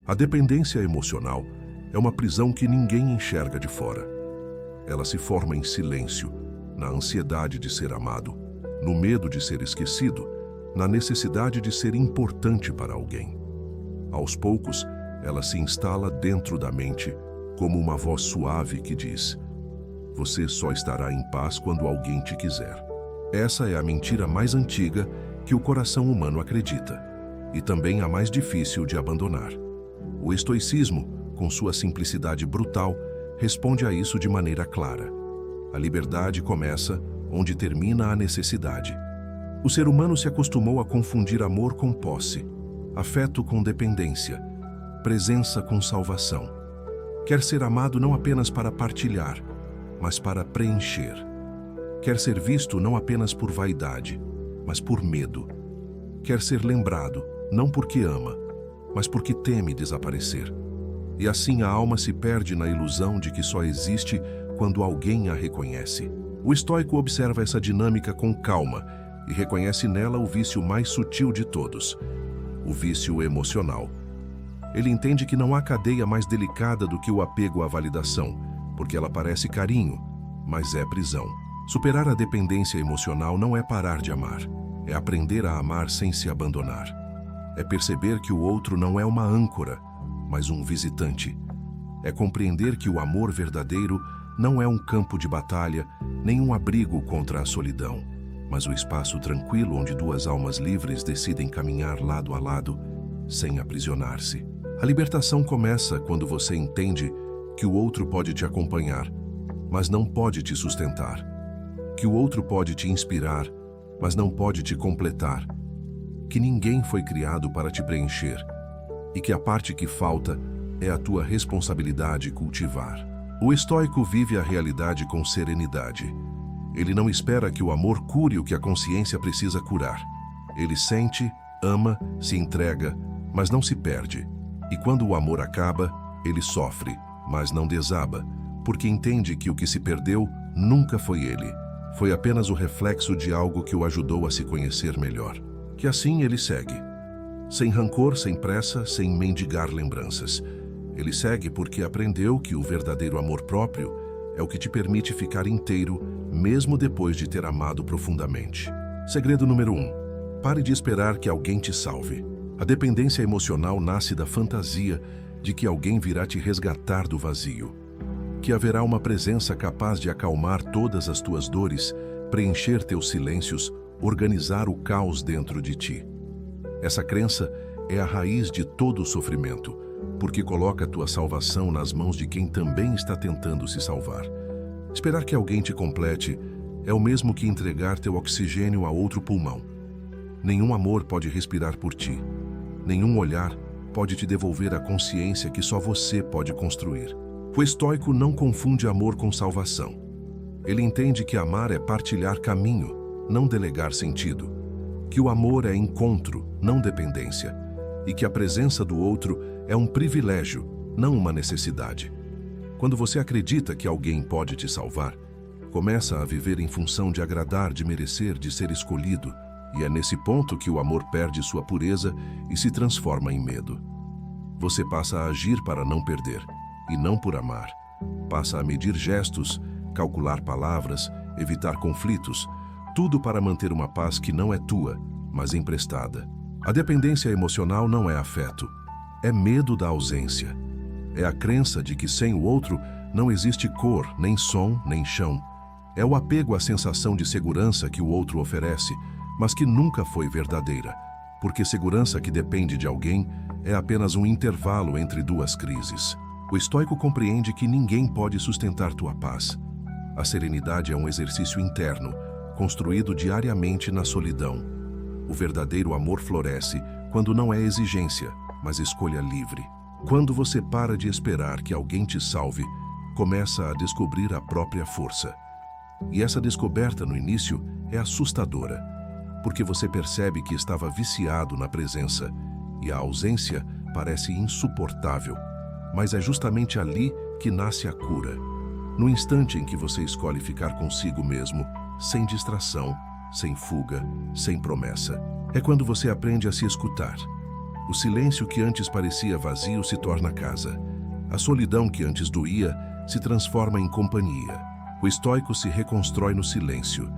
A dependência emocional é uma prisão que ninguém enxerga de fora. Ela se forma em silêncio, na ansiedade de ser amado, no medo de ser esquecido, na necessidade de ser importante para alguém. Aos poucos, ela se instala dentro da mente como uma voz suave que diz: você só estará em paz quando alguém te quiser. Essa é a mentira mais antiga que o coração humano acredita, e também a mais difícil de abandonar. O estoicismo, com sua simplicidade brutal, responde a isso de maneira clara. A liberdade começa onde termina a necessidade. O ser humano se acostumou a confundir amor com posse, afeto com dependência, presença com salvação. Quer ser amado não apenas para partilhar, mas para preencher. Quer ser visto não apenas por vaidade, mas por medo. Quer ser lembrado não porque ama, mas porque teme desaparecer. E assim a alma se perde na ilusão de que só existe quando alguém a reconhece. O estoico observa essa dinâmica com calma e reconhece nela o vício mais sutil de todos, o vício emocional. Ele entende que não há cadeia mais delicada do que o apego à validação, porque ela parece carinho, mas é prisão. Superar a dependência emocional não é parar de amar, é aprender a amar sem se abandonar. É perceber que o outro não é uma âncora, mas um visitante. É compreender que o amor verdadeiro não é um campo de batalha, nem um abrigo contra a solidão, mas o espaço tranquilo onde duas almas livres decidem caminhar lado a lado, sem aprisionar-se. A libertação começa quando você entende que o outro pode te acompanhar, mas não pode te sustentar. Que o outro pode te inspirar, mas não pode te completar. Que ninguém foi criado para te preencher, e que a parte que falta é a tua responsabilidade cultivar. O estoico vive a realidade com serenidade. Ele não espera que o amor cure o que a consciência precisa curar. Ele sente, ama, se entrega, mas não se perde. E quando o amor acaba, ele sofre, mas não desaba, porque entende que o que se perdeu nunca foi ele. Foi apenas o reflexo de algo que o ajudou a se conhecer melhor. Que assim ele segue. Sem rancor, sem pressa, sem mendigar lembranças. Ele segue porque aprendeu que o verdadeiro amor próprio é o que te permite ficar inteiro, mesmo depois de ter amado profundamente. Segredo número 1. Pare de esperar que alguém te salve. A dependência emocional nasce da fantasia de que alguém virá te resgatar do vazio, que haverá uma presença capaz de acalmar todas as tuas dores, preencher teus silêncios, organizar o caos dentro de ti. Essa crença é a raiz de todo o sofrimento, porque coloca tua salvação nas mãos de quem também está tentando se salvar. Esperar que alguém te complete é o mesmo que entregar teu oxigênio a outro pulmão. Nenhum amor pode respirar por ti. Nenhum olhar pode te devolver a consciência que só você pode construir. O estoico não confunde amor com salvação. Ele entende que amar é partilhar caminho, não delegar sentido. Que o amor é encontro, não dependência. E que a presença do outro é um privilégio, não uma necessidade. Quando você acredita que alguém pode te salvar, começa a viver em função de agradar, de merecer, de ser escolhido. E é nesse ponto que o amor perde sua pureza e se transforma em medo. Você passa a agir para não perder, e não por amar. Passa a medir gestos, calcular palavras, evitar conflitos, tudo para manter uma paz que não é tua, mas emprestada. A dependência emocional não é afeto, é medo da ausência. É a crença de que sem o outro não existe cor, nem som, nem chão. É o apego à sensação de segurança que o outro oferece, mas que nunca foi verdadeira, porque segurança que depende de alguém é apenas um intervalo entre duas crises. O estoico compreende que ninguém pode sustentar tua paz. A serenidade é um exercício interno, construído diariamente na solidão. O verdadeiro amor floresce quando não é exigência, mas escolha livre. Quando você para de esperar que alguém te salve, começa a descobrir a própria força. E essa descoberta no início é assustadora, porque você percebe que estava viciado na presença e a ausência parece insuportável, mas é justamente ali que nasce a cura. No instante em que você escolhe ficar consigo mesmo, sem distração, sem fuga, sem promessa, é quando você aprende a se escutar. O silêncio que antes parecia vazio se torna casa. A solidão que antes doía se transforma em companhia. O estoico se reconstrói no silêncio.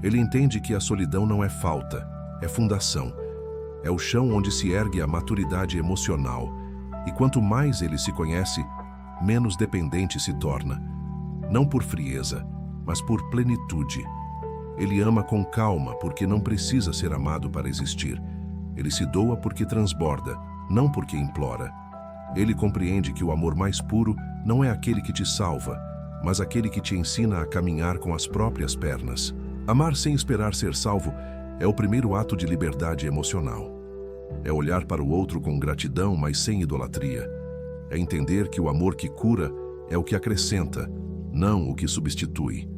Ele entende que a solidão não é falta, é fundação. É o chão onde se ergue a maturidade emocional. E quanto mais ele se conhece, menos dependente se torna. Não por frieza, mas por plenitude. Ele ama com calma porque não precisa ser amado para existir. Ele se doa porque transborda, não porque implora. Ele compreende que o amor mais puro não é aquele que te salva, mas aquele que te ensina a caminhar com as próprias pernas. Amar sem esperar ser salvo é o primeiro ato de liberdade emocional. É olhar para o outro com gratidão, mas sem idolatria. É entender que o amor que cura é o que acrescenta, não o que substitui.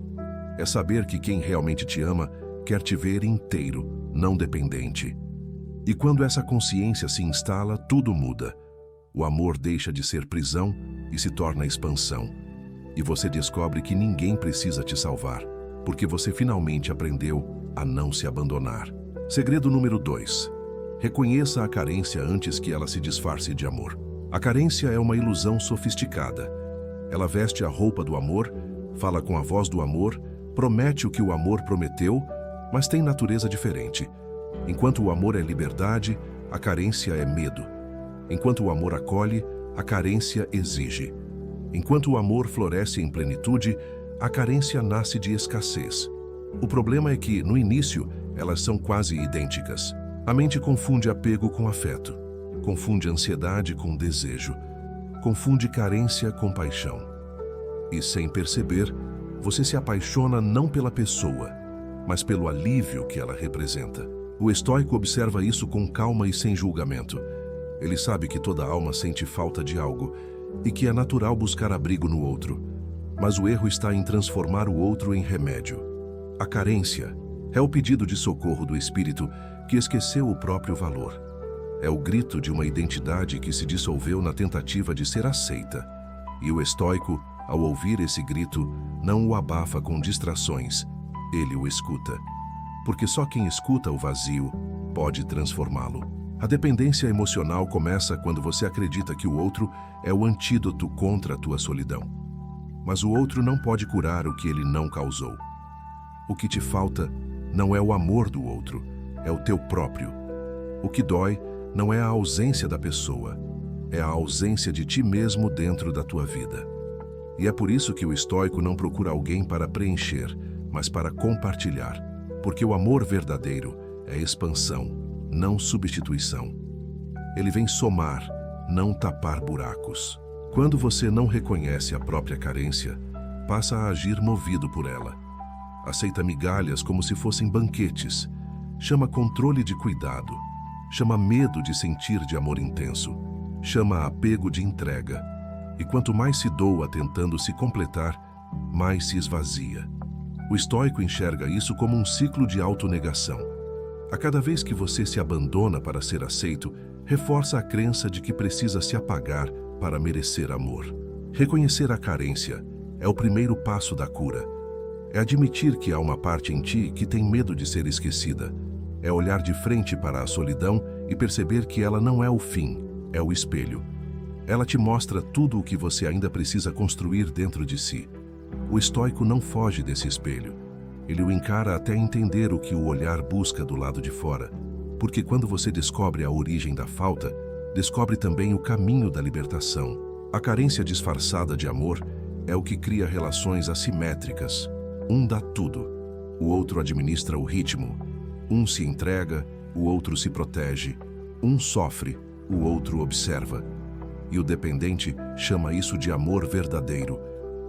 É saber que quem realmente te ama quer te ver inteiro, não dependente. E quando essa consciência se instala, tudo muda. O amor deixa de ser prisão e se torna expansão. E você descobre que ninguém precisa te salvar, porque você finalmente aprendeu a não se abandonar. Segredo número 2. Reconheça a carência antes que ela se disfarce de amor. A carência é uma ilusão sofisticada. Ela veste a roupa do amor, fala com a voz do amor, promete o que o amor prometeu, mas tem natureza diferente. Enquanto o amor é liberdade, a carência é medo. Enquanto o amor acolhe, a carência exige. Enquanto o amor floresce em plenitude, a carência nasce de escassez. O problema é que, no início, elas são quase idênticas. A mente confunde apego com afeto, confunde ansiedade com desejo, confunde carência com paixão. E, sem perceber, você se apaixona não pela pessoa, mas pelo alívio que ela representa. O estoico observa isso com calma e sem julgamento. Ele sabe que toda alma sente falta de algo e que é natural buscar abrigo no outro. Mas o erro está em transformar o outro em remédio. A carência é o pedido de socorro do espírito que esqueceu o próprio valor. É o grito de uma identidade que se dissolveu na tentativa de ser aceita. E o estoico, ao ouvir esse grito, não o abafa com distrações, ele o escuta. Porque só quem escuta o vazio pode transformá-lo. A dependência emocional começa quando você acredita que o outro é o antídoto contra a tua solidão. Mas o outro não pode curar o que ele não causou. O que te falta não é o amor do outro, é o teu próprio. O que dói não é a ausência da pessoa, é a ausência de ti mesmo dentro da tua vida. E é por isso que o estoico não procura alguém para preencher, mas para compartilhar. Porque o amor verdadeiro é expansão, não substituição. Ele vem somar, não tapar buracos. Quando você não reconhece a própria carência, passa a agir movido por ela. Aceita migalhas como se fossem banquetes. Chama controle de cuidado. Chama medo de sentir de amor intenso. Chama apego de entrega. E quanto mais se doa tentando se completar, mais se esvazia. O estoico enxerga isso como um ciclo de autonegação. A cada vez que você se abandona para ser aceito, reforça a crença de que precisa se apagar para merecer amor. Reconhecer a carência é o primeiro passo da cura. É admitir que há uma parte em ti que tem medo de ser esquecida. É olhar de frente para a solidão e perceber que ela não é o fim, é o espelho. Ela te mostra tudo o que você ainda precisa construir dentro de si. O estoico não foge desse espelho. Ele o encara até entender o que o olhar busca do lado de fora. Porque quando você descobre a origem da falta, descobre também o caminho da libertação. A carência disfarçada de amor é o que cria relações assimétricas. Um dá tudo, o outro administra o ritmo. Um se entrega, o outro se protege. Um sofre, o outro observa. E o dependente chama isso de amor verdadeiro,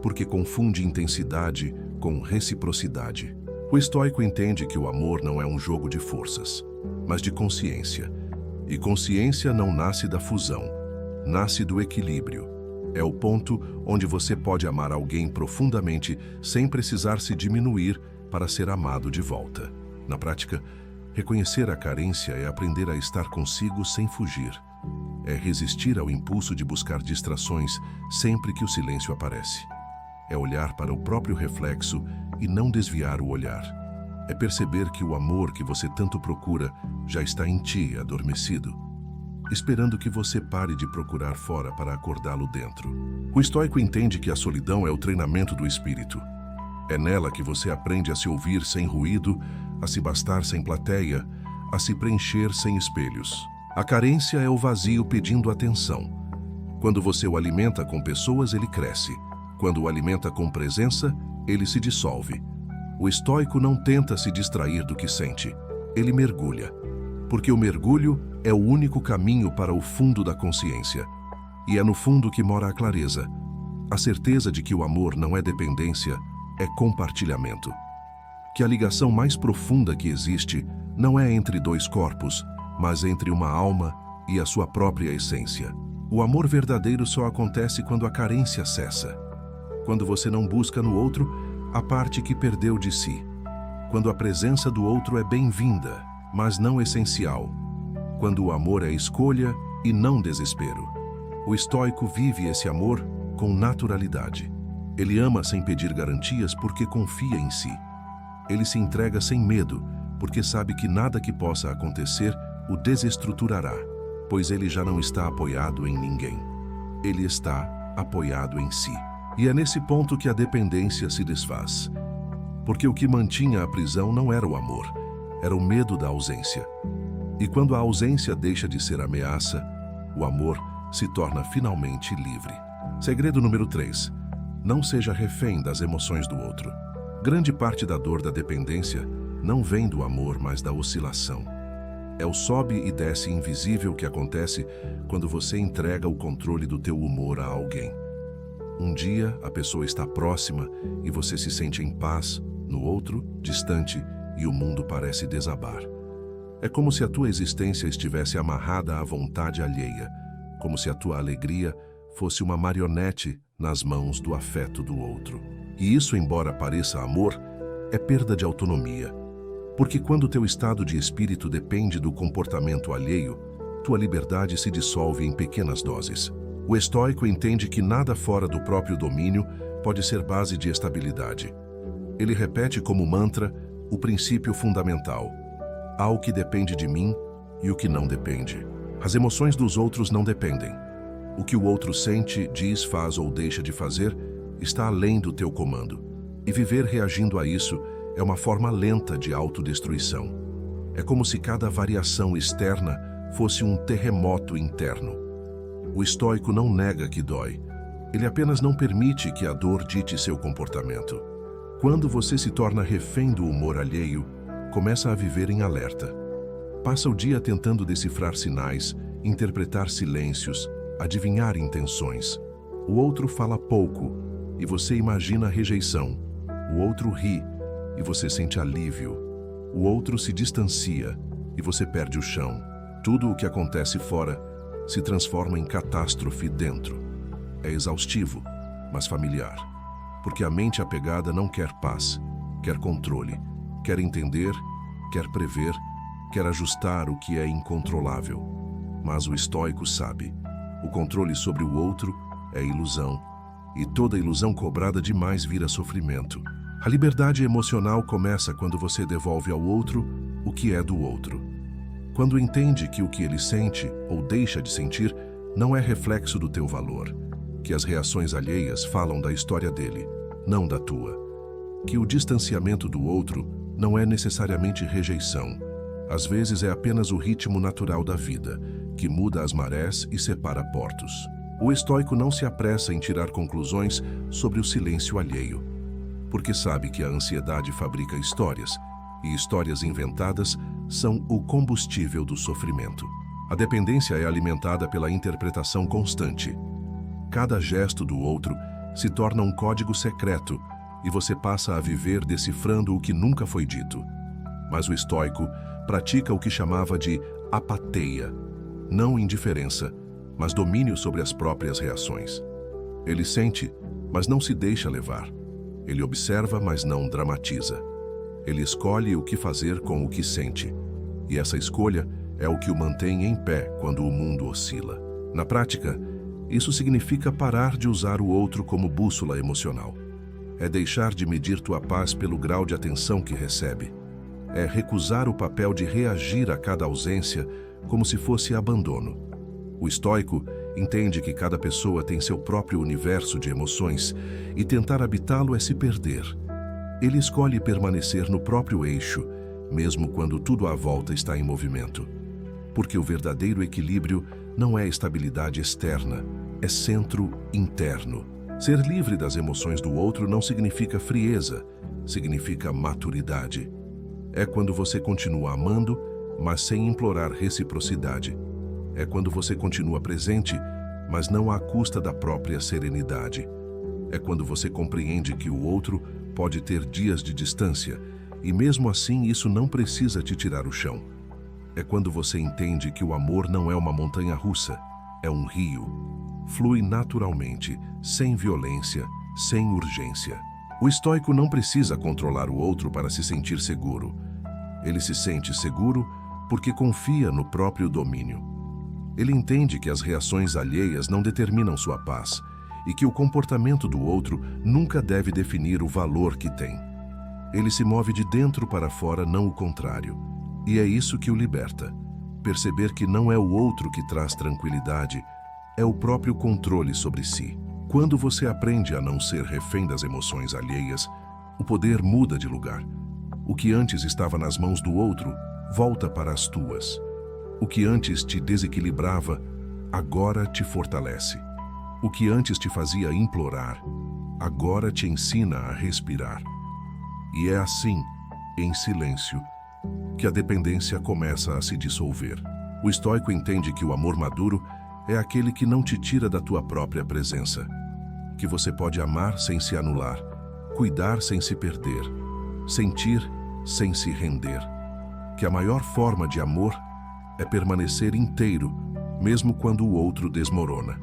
porque confunde intensidade com reciprocidade. O estoico entende que o amor não é um jogo de forças, mas de consciência. E consciência não nasce da fusão, nasce do equilíbrio. É o ponto onde você pode amar alguém profundamente sem precisar se diminuir para ser amado de volta. Na prática, reconhecer a carência é aprender a estar consigo sem fugir. É resistir ao impulso de buscar distrações sempre que o silêncio aparece. É olhar para o próprio reflexo e não desviar o olhar. É perceber que o amor que você tanto procura já está em ti, adormecido. esperando que você pare de procurar fora para acordá-lo dentro. O estoico entende que a solidão é o treinamento do espírito. É nela que você aprende a se ouvir sem ruído, a se bastar sem plateia, a se preencher sem espelhos. A carência é o vazio pedindo atenção. Quando você o alimenta com pessoas, ele cresce. Quando o alimenta com presença, ele se dissolve. O estoico não tenta se distrair do que sente. Ele mergulha. Porque o mergulho é o único caminho para o fundo da consciência. E é no fundo que mora a clareza. A certeza de que o amor não é dependência, é compartilhamento. Que a ligação mais profunda que existe não é entre dois corpos, mas entre uma alma e a sua própria essência. O amor verdadeiro só acontece quando a carência cessa. Quando você não busca no outro a parte que perdeu de si. Quando a presença do outro é bem-vinda, mas não essencial. Quando o amor é escolha e não desespero. O estoico vive esse amor com naturalidade. Ele ama sem pedir garantias porque confia em si. Ele se entrega sem medo, porque sabe que nada que possa acontecer o desestruturará, pois ele já não está apoiado em ninguém. Ele está apoiado em si. E é nesse ponto que a dependência se desfaz. Porque o que mantinha a prisão não era o amor, era o medo da ausência. E quando a ausência deixa de ser ameaça, o amor se torna finalmente livre. Segredo número 3. Não seja refém das emoções do outro. Grande parte da dor da dependência não vem do amor, mas da oscilação. É o sobe e desce invisível que acontece quando você entrega o controle do teu humor a alguém. Um dia a pessoa está próxima e você se sente em paz, no outro, distante, e o mundo parece desabar. É como se a tua existência estivesse amarrada à vontade alheia, como se a tua alegria fosse uma marionete nas mãos do afeto do outro. E isso, embora pareça amor, é perda de autonomia. Porque quando teu estado de espírito depende do comportamento alheio, tua liberdade se dissolve em pequenas doses. O estoico entende que nada fora do próprio domínio pode ser base de estabilidade. Ele repete como mantra o princípio fundamental: há o que depende de mim e o que não depende. As emoções dos outros não dependem. O que o outro sente, diz, faz ou deixa de fazer está além do teu comando. E viver reagindo a isso é uma forma lenta de autodestruição. É como se cada variação externa fosse um terremoto interno. O estoico não nega que dói. Ele apenas não permite que a dor dite seu comportamento. Quando você se torna refém do humor alheio, começa a viver em alerta. Passa o dia tentando decifrar sinais, interpretar silêncios, adivinhar intenções. O outro fala pouco e você imagina a rejeição. O outro ri e você sente alívio. O outro se distancia e você perde o chão. Tudo o que acontece fora se transforma em catástrofe dentro. É exaustivo, mas familiar. Porque a mente apegada não quer paz, quer controle, quer entender, quer prever, quer ajustar o que é incontrolável. Mas o estoico sabe, o controle sobre o outro é ilusão, e toda ilusão cobrada demais vira sofrimento. A liberdade emocional começa quando você devolve ao outro o que é do outro. Quando entende que o que ele sente ou deixa de sentir não é reflexo do teu valor, que as reações alheias falam da história dele, não da tua, que o distanciamento do outro não é necessariamente rejeição, às vezes é apenas o ritmo natural da vida, que muda as marés e separa portos. O estoico não se apressa em tirar conclusões sobre o silêncio alheio, porque sabe que a ansiedade fabrica histórias, e histórias inventadas são o combustível do sofrimento. A dependência é alimentada pela interpretação constante. Cada gesto do outro se torna um código secreto e você passa a viver decifrando o que nunca foi dito. Mas o estoico pratica o que chamava de apateia, não indiferença, mas domínio sobre as próprias reações. Ele sente, mas não se deixa levar. Ele observa, mas não dramatiza. Ele escolhe o que fazer com o que sente. E essa escolha é o que o mantém em pé quando o mundo oscila. Na prática, isso significa parar de usar o outro como bússola emocional. É deixar de medir tua paz pelo grau de atenção que recebe. É recusar o papel de reagir a cada ausência como se fosse abandono. O estoico entende que cada pessoa tem seu próprio universo de emoções e tentar habitá-lo é se perder. Ele escolhe permanecer no próprio eixo, mesmo quando tudo à volta está em movimento. Porque o verdadeiro equilíbrio não é estabilidade externa, é centro interno. Ser livre das emoções do outro não significa frieza, significa maturidade. É quando você continua amando, mas sem implorar reciprocidade. É quando você continua presente, mas não à custa da própria serenidade. É quando você compreende que o outro pode ter dias de distância, e mesmo assim isso não precisa te tirar o chão. É quando você entende que o amor não é uma montanha-russa, é um rio. Flui naturalmente, sem violência, sem urgência. O estoico não precisa controlar o outro para se sentir seguro. Ele se sente seguro porque confia no próprio domínio. Ele entende que as reações alheias não determinam sua paz e que o comportamento do outro nunca deve definir o valor que tem. Ele se move de dentro para fora, não o contrário. E é isso que o liberta. Perceber que não é o outro que traz tranquilidade, é o próprio controle sobre si. Quando você aprende a não ser refém das emoções alheias, o poder muda de lugar. O que antes estava nas mãos do outro, volta para as tuas. O que antes te desequilibrava, agora te fortalece. O que antes te fazia implorar, agora te ensina a respirar. E é assim, em silêncio, que a dependência começa a se dissolver. O estoico entende que o amor maduro é aquele que não te tira da tua própria presença, que você pode amar sem se anular, cuidar sem se perder, sentir sem se render, que a maior forma de amor é permanecer inteiro, mesmo quando o outro desmorona.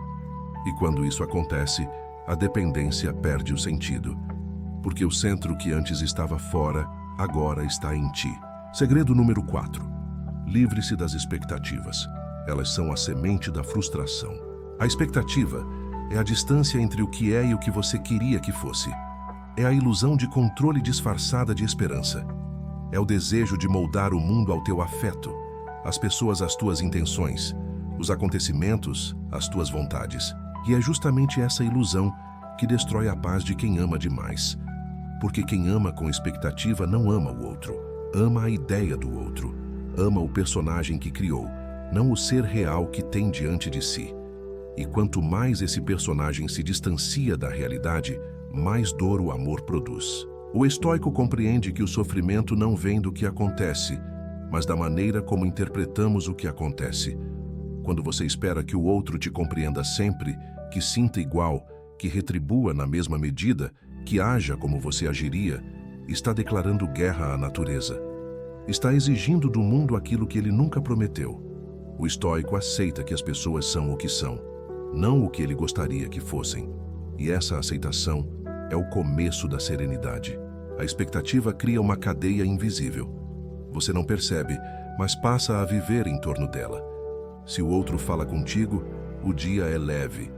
E quando isso acontece, a dependência perde o sentido, porque o centro que antes estava fora, agora está em ti. Segredo número 4. Livre-se das expectativas. Elas são a semente da frustração. A expectativa é a distância entre o que é e o que você queria que fosse. É a ilusão de controle disfarçada de esperança. É o desejo de moldar o mundo ao teu afeto, as pessoas às tuas intenções, os acontecimentos às tuas vontades. E é justamente essa ilusão que destrói a paz de quem ama demais. Porque quem ama com expectativa não ama o outro, ama a ideia do outro, ama o personagem que criou, não o ser real que tem diante de si. E quanto mais esse personagem se distancia da realidade, mais dor o amor produz. O estoico compreende que o sofrimento não vem do que acontece, mas da maneira como interpretamos o que acontece. Quando você espera que o outro te compreenda sempre, que sinta igual, que retribua na mesma medida, que haja como você agiria, está declarando guerra à natureza. Está exigindo do mundo aquilo que ele nunca prometeu. O estoico aceita que as pessoas são o que são, não o que ele gostaria que fossem. E essa aceitação é o começo da serenidade. A expectativa cria uma cadeia invisível. Você não percebe, mas passa a viver em torno dela. Se o outro fala contigo, o dia é leve.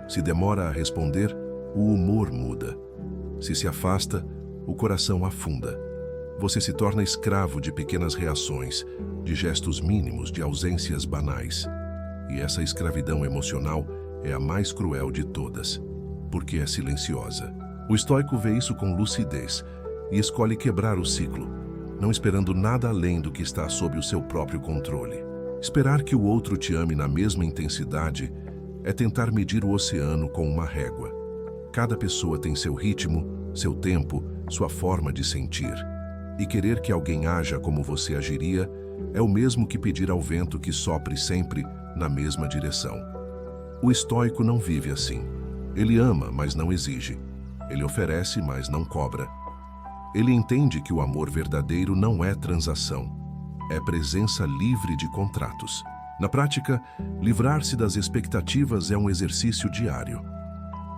Se demora a responder, o humor muda. Se afasta, o coração afunda. Você se torna escravo de pequenas reações, de gestos mínimos, de ausências banais. E essa escravidão emocional é a mais cruel de todas, porque é silenciosa. O estoico vê isso com lucidez e escolhe quebrar o ciclo, não esperando nada além do que está sob o seu próprio controle. Esperar que o outro te ame na mesma intensidade é tentar medir o oceano com uma régua. Cada pessoa tem seu ritmo, seu tempo, sua forma de sentir. E querer que alguém haja como você agiria é o mesmo que pedir ao vento que sopre sempre na mesma direção. O estoico não vive assim. Ele ama, mas não exige. Ele oferece, mas não cobra. Ele entende que o amor verdadeiro não é transação, é presença livre de contratos. Na prática, livrar-se das expectativas é um exercício diário.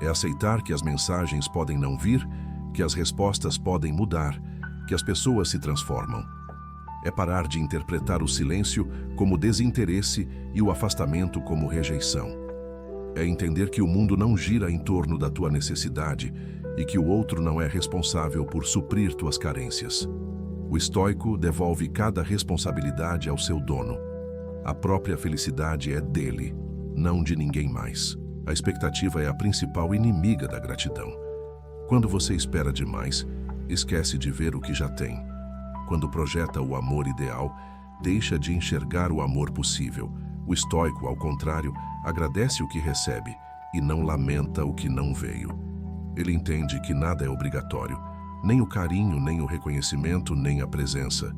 É aceitar que as mensagens podem não vir, que as respostas podem mudar, que as pessoas se transformam. É parar de interpretar o silêncio como desinteresse e o afastamento como rejeição. É entender que o mundo não gira em torno da tua necessidade e que o outro não é responsável por suprir tuas carências. O estoico devolve cada responsabilidade ao seu dono. A própria felicidade é dele, não de ninguém mais. A expectativa é a principal inimiga da gratidão. Quando você espera demais, esquece de ver o que já tem. Quando projeta o amor ideal, deixa de enxergar o amor possível. O estoico, ao contrário, agradece o que recebe e não lamenta o que não veio. Ele entende que nada é obrigatório, nem o carinho, nem o reconhecimento, nem a presença.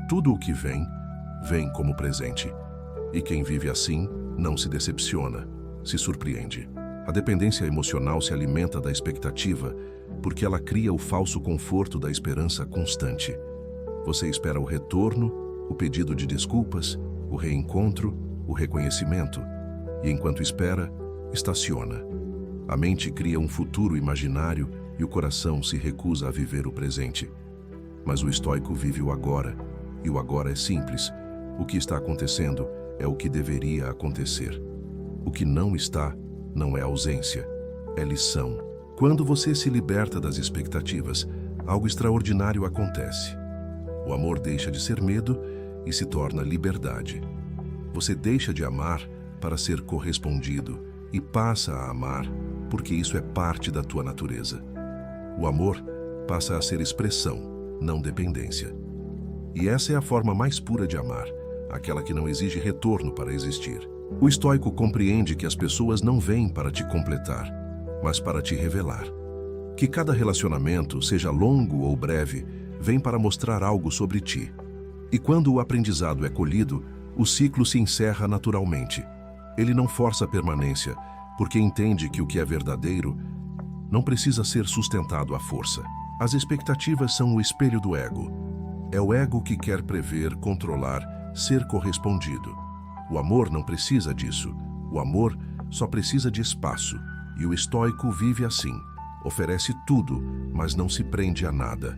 Tudo o que vem, vem como presente. E quem vive assim não se decepciona, se surpreende. A dependência emocional se alimenta da expectativa porque ela cria o falso conforto da esperança constante. Você espera o retorno, o pedido de desculpas, o reencontro, o reconhecimento, e enquanto espera, estaciona. A mente cria um futuro imaginário e o coração se recusa a viver o presente. Mas o estoico vive o agora, e o agora é simples. O que está acontecendo é o que deveria acontecer. O que não está, não é ausência, é lição. Quando você se liberta das expectativas, algo extraordinário acontece. O amor deixa de ser medo e se torna liberdade. Você deixa de amar para ser correspondido e passa a amar porque isso é parte da tua natureza. O amor passa a ser expressão, não dependência. E essa é a forma mais pura de amar, aquela que não exige retorno para existir. O estoico compreende que as pessoas não vêm para te completar, mas para te revelar. Que cada relacionamento, seja longo ou breve, vem para mostrar algo sobre ti. E quando o aprendizado é colhido, o ciclo se encerra naturalmente. Ele não força a permanência, porque entende que o que é verdadeiro não precisa ser sustentado à força. As expectativas são o espelho do ego. É o ego que quer prever, controlar, ser correspondido. O amor não precisa disso. O amor só precisa de espaço. E o estoico vive assim. Oferece tudo, mas não se prende a nada.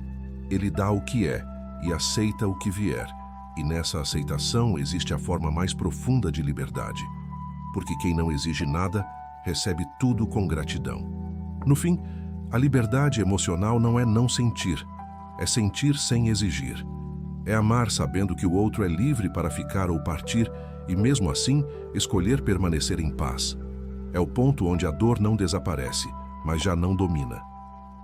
Ele dá o que é e aceita o que vier. E nessa aceitação existe a forma mais profunda de liberdade. Porque quem não exige nada, recebe tudo com gratidão. No fim, a liberdade emocional não é não sentir. É sentir sem exigir. É amar sabendo que o outro é livre para ficar ou partir e, mesmo assim, escolher permanecer em paz. É o ponto onde a dor não desaparece, mas já não domina.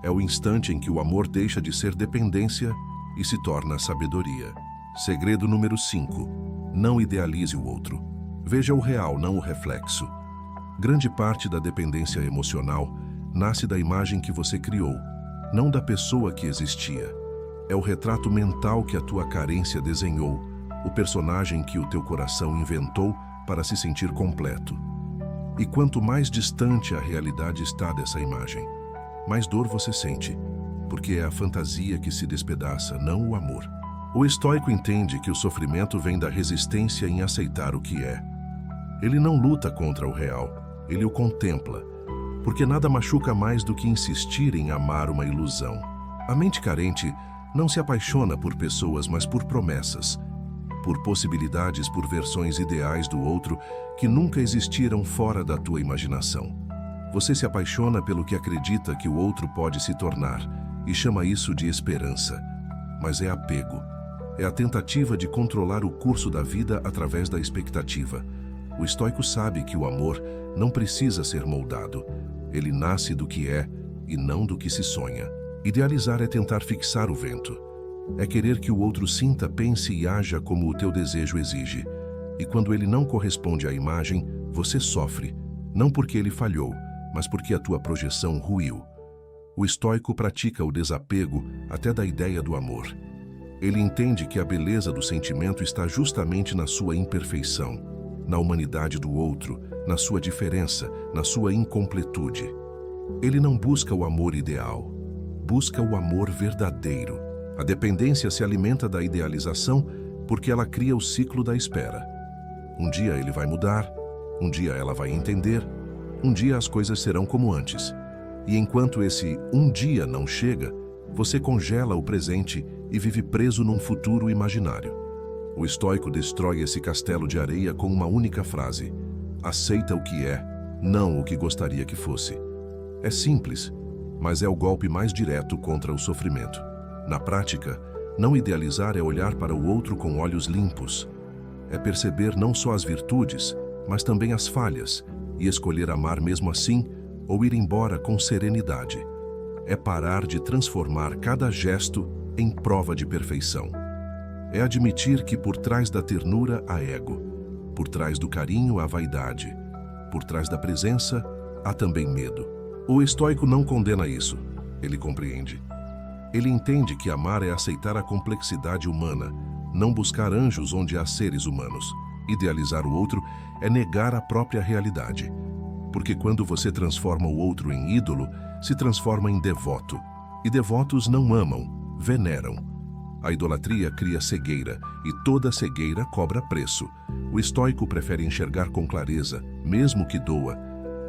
É o instante em que o amor deixa de ser dependência e se torna sabedoria. Segredo número 5. Não idealize o outro. Veja o real, não o reflexo. Grande parte da dependência emocional nasce da imagem que você criou, não da pessoa que existia. É o retrato mental que a tua carência desenhou, o personagem que o teu coração inventou para se sentir completo. E quanto mais distante a realidade está dessa imagem, mais dor você sente, porque é a fantasia que se despedaça, não o amor. O estoico entende que o sofrimento vem da resistência em aceitar o que é. Ele não luta contra o real, ele o contempla, porque nada machuca mais do que insistir em amar uma ilusão. A mente carente não se apaixona por pessoas, mas por promessas, por possibilidades, por versões ideais do outro que nunca existiram fora da tua imaginação. Você se apaixona pelo que acredita que o outro pode se tornar e chama isso de esperança. Mas é apego. É a tentativa de controlar o curso da vida através da expectativa. O estoico sabe que o amor não precisa ser moldado. Ele nasce do que é e não do que se sonha. Idealizar é tentar fixar o vento. É querer que o outro sinta, pense e haja como o teu desejo exige. E quando ele não corresponde à imagem, você sofre, não porque ele falhou, mas porque a tua projeção ruiu. O estoico pratica o desapego até da ideia do amor. Ele entende que a beleza do sentimento está justamente na sua imperfeição, na humanidade do outro, na sua diferença, na sua incompletude. Ele não busca o amor ideal, busca o amor verdadeiro. A dependência se alimenta da idealização porque ela cria o ciclo da espera. Um dia ele vai mudar, um dia ela vai entender, um dia as coisas serão como antes. E enquanto esse um dia não chega, você congela o presente e vive preso num futuro imaginário. O estoico destrói esse castelo de areia com uma única frase: aceita o que é, não o que gostaria que fosse. É simples, mas é o golpe mais direto contra o sofrimento. Na prática, não idealizar é olhar para o outro com olhos limpos. É perceber não só as virtudes, mas também as falhas, e escolher amar mesmo assim ou ir embora com serenidade. É parar de transformar cada gesto em prova de perfeição. É admitir que por trás da ternura há ego, por trás do carinho há vaidade, por trás da presença há também medo. O estoico não condena isso, ele compreende. Ele entende que amar é aceitar a complexidade humana, não buscar anjos onde há seres humanos. Idealizar o outro é negar a própria realidade. Porque quando você transforma o outro em ídolo, se transforma em devoto. E devotos não amam, veneram. A idolatria cria cegueira, e toda cegueira cobra preço. O estoico prefere enxergar com clareza, mesmo que doa,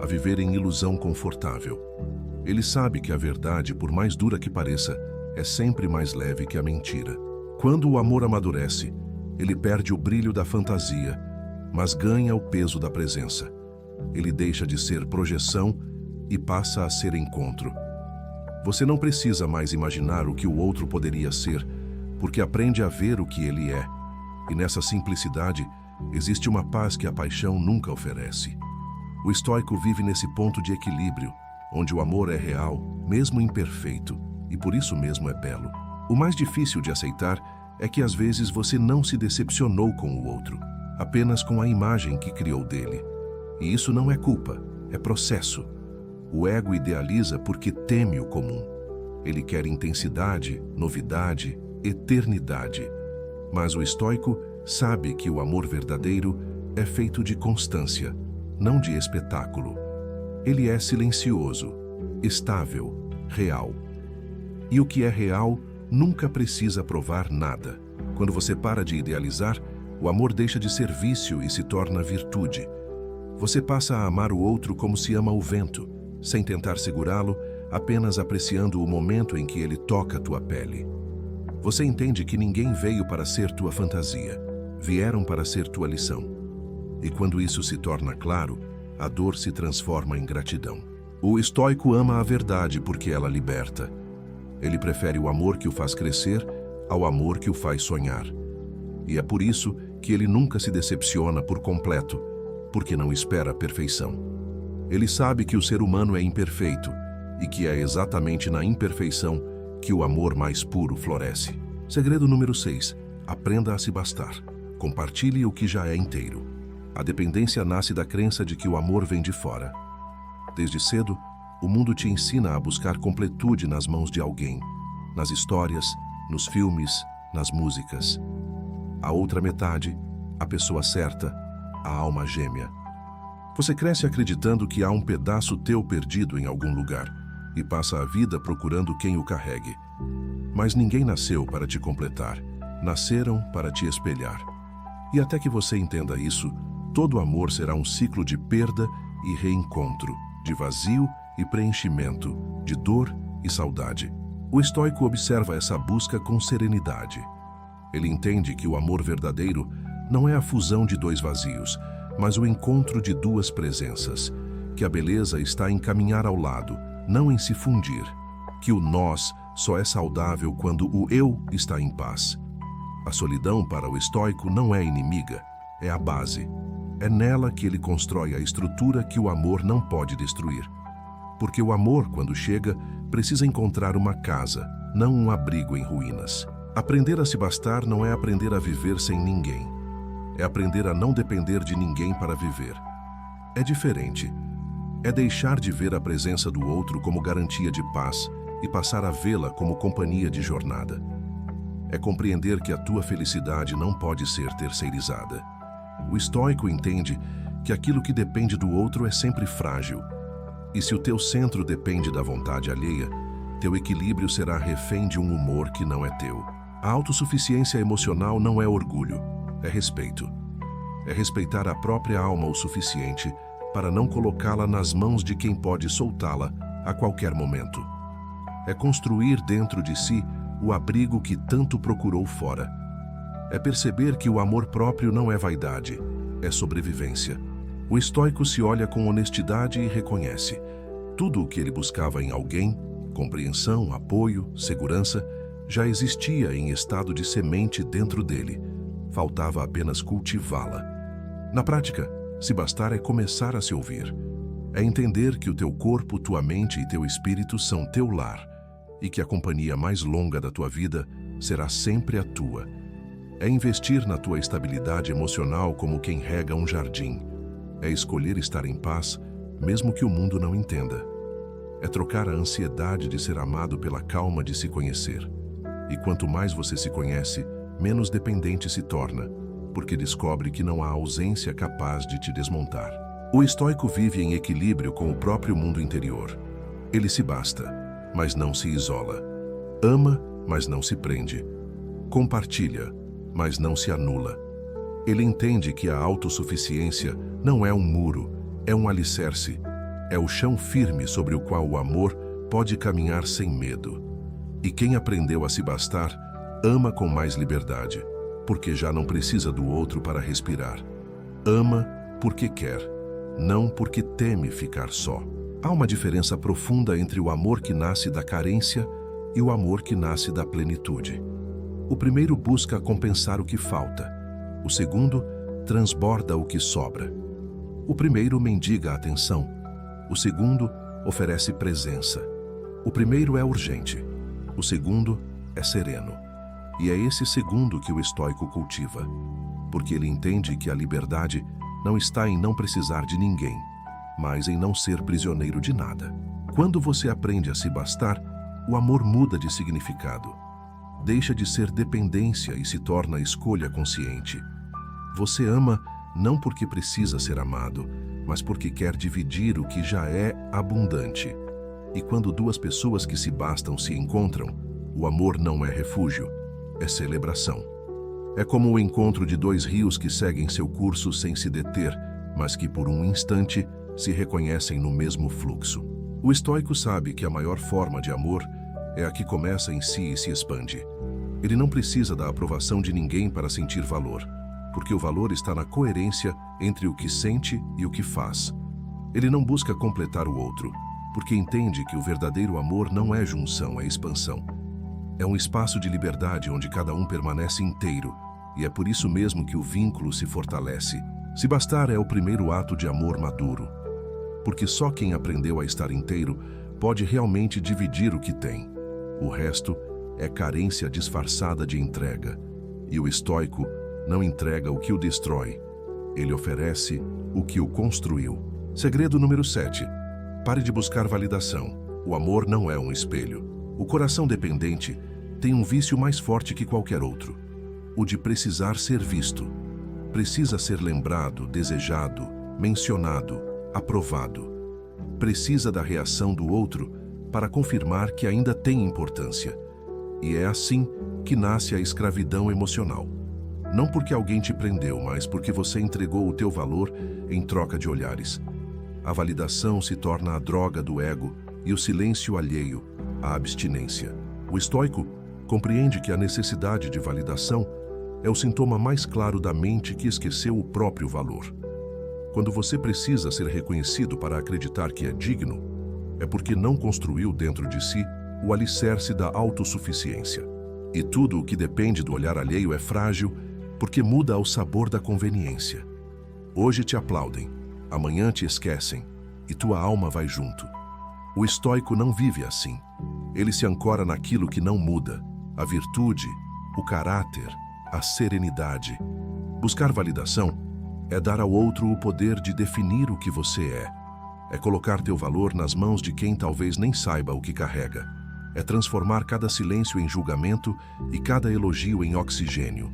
a viver em ilusão confortável. Ele sabe que a verdade, por mais dura que pareça, é sempre mais leve que a mentira. Quando o amor amadurece, ele perde o brilho da fantasia, mas ganha o peso da presença. Ele deixa de ser projeção e passa a ser encontro. Você não precisa mais imaginar o que o outro poderia ser, porque aprende a ver o que ele é. E nessa simplicidade, existe uma paz que a paixão nunca oferece. O estoico vive nesse ponto de equilíbrio, onde o amor é real, mesmo imperfeito, e por isso mesmo é belo. O mais difícil de aceitar é que às vezes você não se decepcionou com o outro, apenas com a imagem que criou dele. E isso não é culpa, é processo. O ego idealiza porque teme o comum. Ele quer intensidade, novidade, eternidade. Mas o estoico sabe que o amor verdadeiro é feito de constância, não de espetáculo. Ele é silencioso, estável, real. E o que é real nunca precisa provar nada. Quando você para de idealizar, o amor deixa de ser vício e se torna virtude. Você passa a amar o outro como se ama o vento, sem tentar segurá-lo, apenas apreciando o momento em que ele toca tua pele. Você entende que ninguém veio para ser tua fantasia, vieram para ser tua lição. E quando isso se torna claro, a dor se transforma em gratidão. O estoico ama a verdade porque ela liberta. Ele prefere o amor que o faz crescer ao amor que o faz sonhar. E é por isso que ele nunca se decepciona por completo, porque não espera a perfeição. Ele sabe que o ser humano é imperfeito e que é exatamente na imperfeição que o amor mais puro floresce. Segredo número 6. Aprenda a se bastar. Compartilhe o que já é inteiro. A dependência nasce da crença de que o amor vem de fora. Desde cedo, o mundo te ensina a buscar completude nas mãos de alguém, nas histórias, nos filmes, nas músicas. A outra metade, a pessoa certa, a alma gêmea. Você cresce acreditando que há um pedaço teu perdido em algum lugar e passa a vida procurando quem o carregue. Mas ninguém nasceu para te completar, nasceram para te espelhar. E até que você entenda isso, todo amor será um ciclo de perda e reencontro, de vazio e preenchimento, de dor e saudade. O estoico observa essa busca com serenidade. Ele entende que o amor verdadeiro não é a fusão de dois vazios, mas o encontro de duas presenças, que a beleza está em caminhar ao lado, não em se fundir, que o nós só é saudável quando o eu está em paz. A solidão para o estoico não é inimiga, é a base. É nela que ele constrói a estrutura que o amor não pode destruir. Porque o amor, quando chega, precisa encontrar uma casa, não um abrigo em ruínas. Aprender a se bastar não é aprender a viver sem ninguém. É aprender a não depender de ninguém para viver. É diferente. É deixar de ver a presença do outro como garantia de paz e passar a vê-la como companhia de jornada. É compreender que a tua felicidade não pode ser terceirizada. O estoico entende que aquilo que depende do outro é sempre frágil. E se o teu centro depende da vontade alheia, teu equilíbrio será refém de um humor que não é teu. A autossuficiência emocional não é orgulho, é respeito. É respeitar a própria alma o suficiente para não colocá-la nas mãos de quem pode soltá-la a qualquer momento. É construir dentro de si o abrigo que tanto procurou fora. É perceber que o amor próprio não é vaidade, é sobrevivência. O estoico se olha com honestidade e reconhece. Tudo o que ele buscava em alguém, compreensão, apoio, segurança, já existia em estado de semente dentro dele. Faltava apenas cultivá-la. Na prática, Se bastar é começar a se ouvir. É entender que o teu corpo, tua mente e teu espírito são teu lar e que a companhia mais longa da tua vida será sempre a tua. É investir na tua estabilidade emocional como quem rega um jardim. É escolher estar em paz, mesmo que o mundo não entenda. É trocar a ansiedade de ser amado pela calma de se conhecer. E quanto mais você se conhece, menos dependente se torna, porque descobre que não há ausência capaz de te desmontar. O estoico vive em equilíbrio com o próprio mundo interior. Ele se basta, mas não se isola. Ama, mas não se prende. Compartilha, mas não se anula. Ele entende que a autossuficiência não é um muro, é um alicerce. É o chão firme sobre o qual o amor pode caminhar sem medo. E quem aprendeu a se bastar, ama com mais liberdade, porque já não precisa do outro para respirar. Ama porque quer, não porque teme ficar só. Há uma diferença profunda entre o amor que nasce da carência e o amor que nasce da plenitude. O primeiro busca compensar o que falta. O segundo transborda o que sobra. O primeiro mendiga a atenção. O segundo oferece presença. O primeiro é urgente. O segundo é sereno. E é esse segundo que o estoico cultiva, porque ele entende que a liberdade não está em não precisar de ninguém, mas em não ser prisioneiro de nada. Quando você aprende a se bastar, o amor muda de significado. Deixa de ser dependência e se torna escolha consciente. Você ama não porque precisa ser amado, mas porque quer dividir o que já é abundante. E quando duas pessoas que se bastam se encontram, o amor não é refúgio, é celebração. É como o encontro de dois rios que seguem seu curso sem se deter, mas que por um instante se reconhecem no mesmo fluxo. O estoico sabe que a maior forma de amor é a que começa em si e se expande. Ele não precisa da aprovação de ninguém para sentir valor, porque o valor está na coerência entre o que sente e o que faz. Ele não busca completar o outro, porque entende que o verdadeiro amor não é junção, é expansão. É um espaço de liberdade onde cada um permanece inteiro, e é por isso mesmo que o vínculo se fortalece. Se bastar é o primeiro ato de amor maduro, porque só quem aprendeu a estar inteiro pode realmente dividir o que tem. O resto é carência disfarçada de entrega, e o estoico não entrega o que o destrói, ele oferece o que o construiu. Segredo número 7. Pare de buscar validação. O amor não é um espelho. O coração dependente tem um vício mais forte que qualquer outro, o de precisar ser visto. Precisa ser lembrado, desejado, mencionado, aprovado. Precisa da reação do outro para confirmar que ainda tem importância. E é assim que nasce a escravidão emocional. Não porque alguém te prendeu, mas porque você entregou o teu valor em troca de olhares. A validação se torna a droga do ego e o silêncio alheio, a abstinência. O estoico compreende que a necessidade de validação é o sintoma mais claro da mente que esqueceu o próprio valor. Quando você precisa ser reconhecido para acreditar que é digno, é porque não construiu dentro de si o alicerce da autossuficiência. E tudo o que depende do olhar alheio é frágil, porque muda ao sabor da conveniência. Hoje te aplaudem, amanhã te esquecem, e tua alma vai junto. O estoico não vive assim. Ele se ancora naquilo que não muda, a virtude, o caráter, a serenidade. Buscar validação é dar ao outro o poder de definir o que você é. É colocar teu valor nas mãos de quem talvez nem saiba o que carrega. É transformar cada silêncio em julgamento e cada elogio em oxigênio.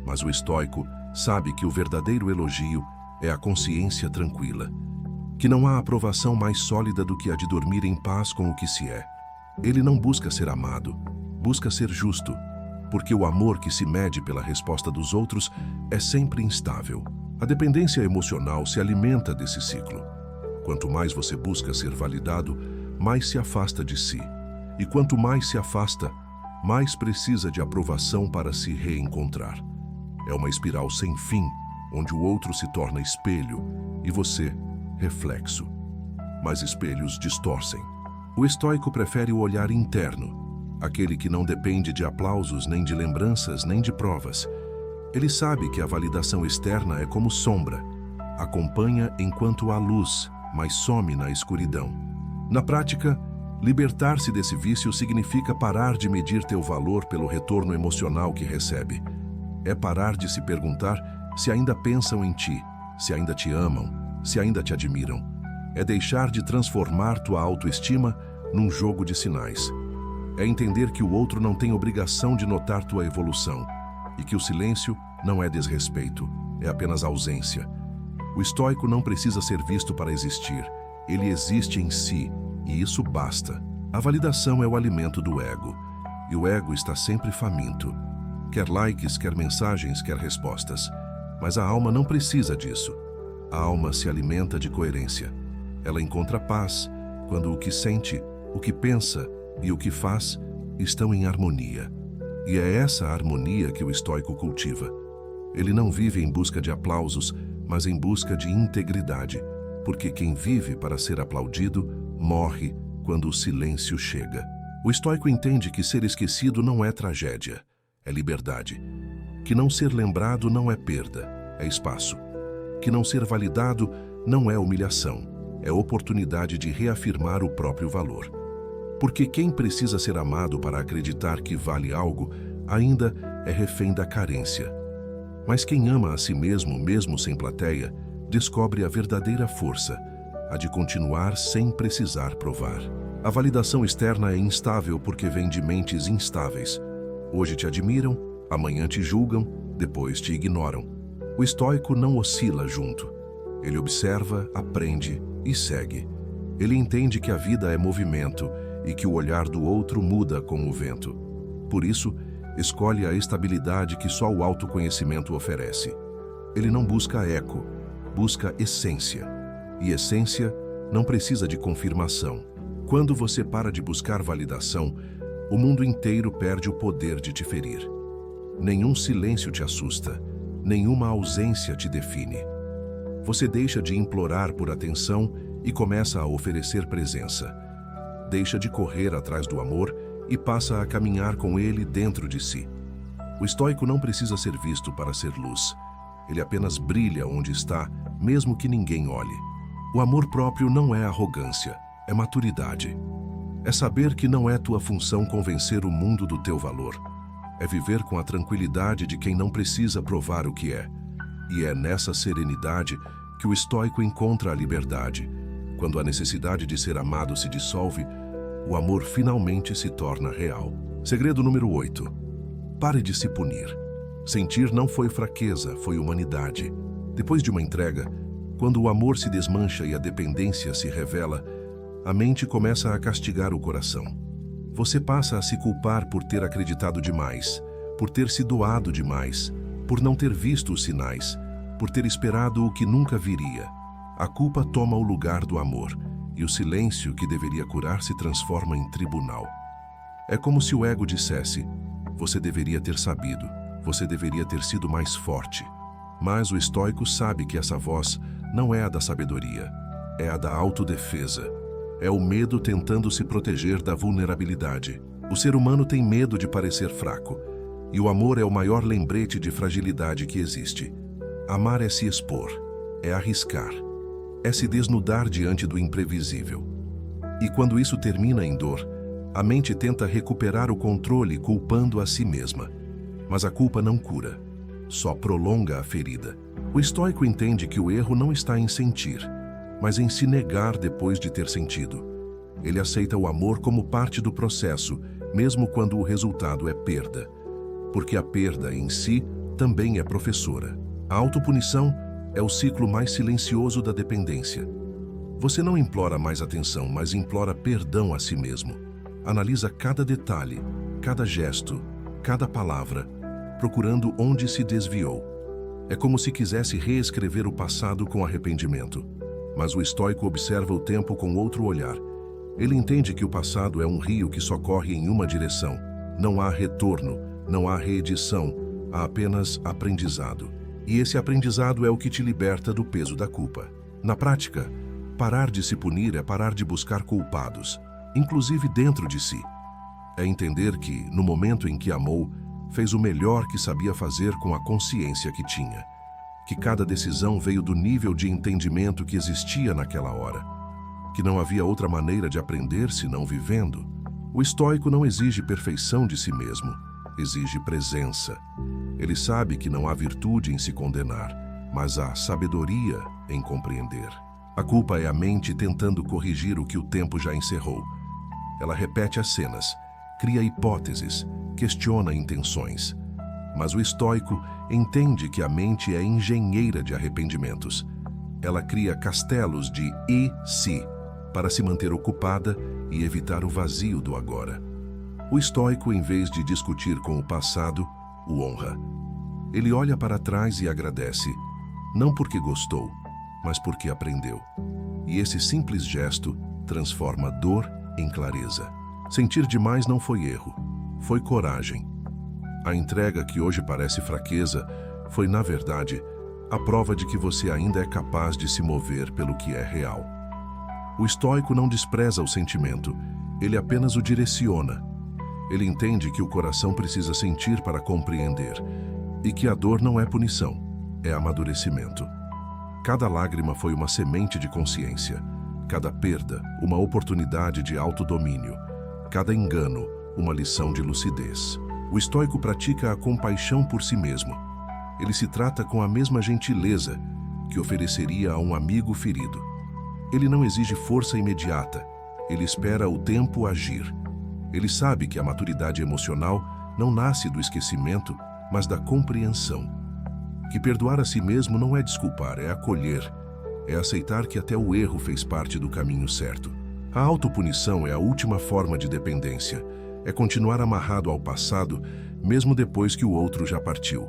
Mas o estoico sabe que o verdadeiro elogio é a consciência tranquila, que não há aprovação mais sólida do que a de dormir em paz com o que se é. Ele não busca ser amado, busca ser justo, porque o amor que se mede pela resposta dos outros é sempre instável. A dependência emocional se alimenta desse ciclo. Quanto mais você busca ser validado, mais se afasta de si. E quanto mais se afasta, mais precisa de aprovação para se reencontrar. É uma espiral sem fim, onde o outro se torna espelho e você, reflexo. Mas espelhos distorcem. O estoico prefere o olhar interno, aquele que não depende de aplausos, nem de lembranças, nem de provas. Ele sabe que a validação externa é como sombra, acompanha enquanto há luz, mas some na escuridão. Na prática, libertar-se desse vício significa parar de medir teu valor pelo retorno emocional que recebe. É parar de se perguntar se ainda pensam em ti, se ainda te amam, se ainda te admiram. É deixar de transformar tua autoestima num jogo de sinais. É entender que o outro não tem obrigação de notar tua evolução e que o silêncio não é desrespeito, é apenas ausência. O estoico não precisa ser visto para existir. Ele existe em si, e isso basta. A validação é o alimento do ego, e o ego está sempre faminto. Quer likes, quer mensagens, quer respostas. Mas a alma não precisa disso. A alma se alimenta de coerência. Ela encontra paz quando o que sente, o que pensa e o que faz estão em harmonia. E é essa harmonia que o estoico cultiva. Ele não vive em busca de aplausos, mas em busca de integridade, porque quem vive para ser aplaudido morre quando o silêncio chega. O estoico entende que ser esquecido não é tragédia, é liberdade. Que não ser lembrado não é perda, é espaço. Que não ser validado não é humilhação, é oportunidade de reafirmar o próprio valor. Porque quem precisa ser amado para acreditar que vale algo, ainda é refém da carência. Mas quem ama a si mesmo, mesmo sem plateia, descobre a verdadeira força, a de continuar sem precisar provar. A validação externa é instável porque vem de mentes instáveis. Hoje te admiram, amanhã te julgam, depois te ignoram. O estoico não oscila junto. Ele observa, aprende e segue. Ele entende que a vida é movimento e que o olhar do outro muda com o vento. Por isso, escolhe a estabilidade que só o autoconhecimento oferece. Ele não busca eco, busca essência. E essência não precisa de confirmação. Quando você para de buscar validação, o mundo inteiro perde o poder de te ferir. Nenhum silêncio te assusta, nenhuma ausência te define. Você deixa de implorar por atenção e começa a oferecer presença. Deixa de correr atrás do amor e passa a caminhar com ele dentro de si. O estoico não precisa ser visto para ser luz. Ele apenas brilha onde está, mesmo que ninguém olhe. O amor próprio não é arrogância, é maturidade. É saber que não é tua função convencer o mundo do teu valor. É viver com a tranquilidade de quem não precisa provar o que é. E é nessa serenidade que o estoico encontra a liberdade. Quando a necessidade de ser amado se dissolve, o amor finalmente se torna real. Segredo número 8. Pare de se punir. Sentir não foi fraqueza, foi humanidade. Depois de uma entrega, quando o amor se desmancha e a dependência se revela, a mente começa a castigar o coração. Você passa a se culpar por ter acreditado demais, por ter se doado demais, por não ter visto os sinais, por ter esperado o que nunca viria. A culpa toma o lugar do amor, e o silêncio que deveria curar se transforma em tribunal. É como se o ego dissesse: você deveria ter sabido, você deveria ter sido mais forte. Mas o estoico sabe que essa voz não é a da sabedoria, é a da autodefesa. É o medo tentando se proteger da vulnerabilidade. O ser humano tem medo de parecer fraco, e o amor é o maior lembrete de fragilidade que existe. Amar é se expor, é arriscar, é se desnudar diante do imprevisível. E quando isso termina em dor, a mente tenta recuperar o controle culpando a si mesma. Mas a culpa não cura, só prolonga a ferida. O estoico entende que o erro não está em sentir, mas em se negar depois de ter sentido. Ele aceita o amor como parte do processo, mesmo quando o resultado é perda. Porque a perda em si também é professora. A autopunição é o ciclo mais silencioso da dependência. Você não implora mais atenção, mas implora perdão a si mesmo. Analisa cada detalhe, cada gesto, cada palavra, procurando onde se desviou. É como se quisesse reescrever o passado com arrependimento. Mas o estoico observa o tempo com outro olhar. Ele entende que o passado é um rio que só corre em uma direção. Não há retorno, não há reedição, há apenas aprendizado. E esse aprendizado é o que te liberta do peso da culpa. Na prática, parar de se punir é parar de buscar culpados, inclusive dentro de si. É entender que, no momento em que amou, fez o melhor que sabia fazer com a consciência que tinha. que cada decisão veio do nível de entendimento que existia naquela hora, que não havia outra maneira de aprender senão vivendo. O estoico não exige perfeição de si mesmo, exige presença. Ele sabe que não há virtude em se condenar, mas há sabedoria em compreender. A culpa é a mente tentando corrigir o que o tempo já encerrou. Ela repete as cenas, cria hipóteses, questiona intenções. Mas o estoico entende que a mente é engenheira de arrependimentos. Ela cria castelos de e se para se manter ocupada e evitar o vazio do agora. O estoico, em vez de discutir com o passado, o honra. Ele olha para trás e agradece, não porque gostou, mas porque aprendeu. E esse simples gesto transforma dor em clareza. Sentir demais não foi erro, foi coragem. A entrega que hoje parece fraqueza foi, na verdade, a prova de que você ainda é capaz de se mover pelo que é real. O estoico não despreza o sentimento, ele apenas o direciona. Ele entende que o coração precisa sentir para compreender e que a dor não é punição, é amadurecimento. Cada lágrima foi uma semente de consciência, cada perda, uma oportunidade de autodomínio, cada engano, uma lição de lucidez. O estoico pratica a compaixão por si mesmo. Ele se trata com a mesma gentileza que ofereceria a um amigo ferido. Ele não exige força imediata, ele espera o tempo agir. Ele sabe que a maturidade emocional não nasce do esquecimento, mas da compreensão. Que perdoar a si mesmo não é desculpar, é acolher, é aceitar que até o erro fez parte do caminho certo. A autopunição é a última forma de dependência, é continuar amarrado ao passado, mesmo depois que o outro já partiu.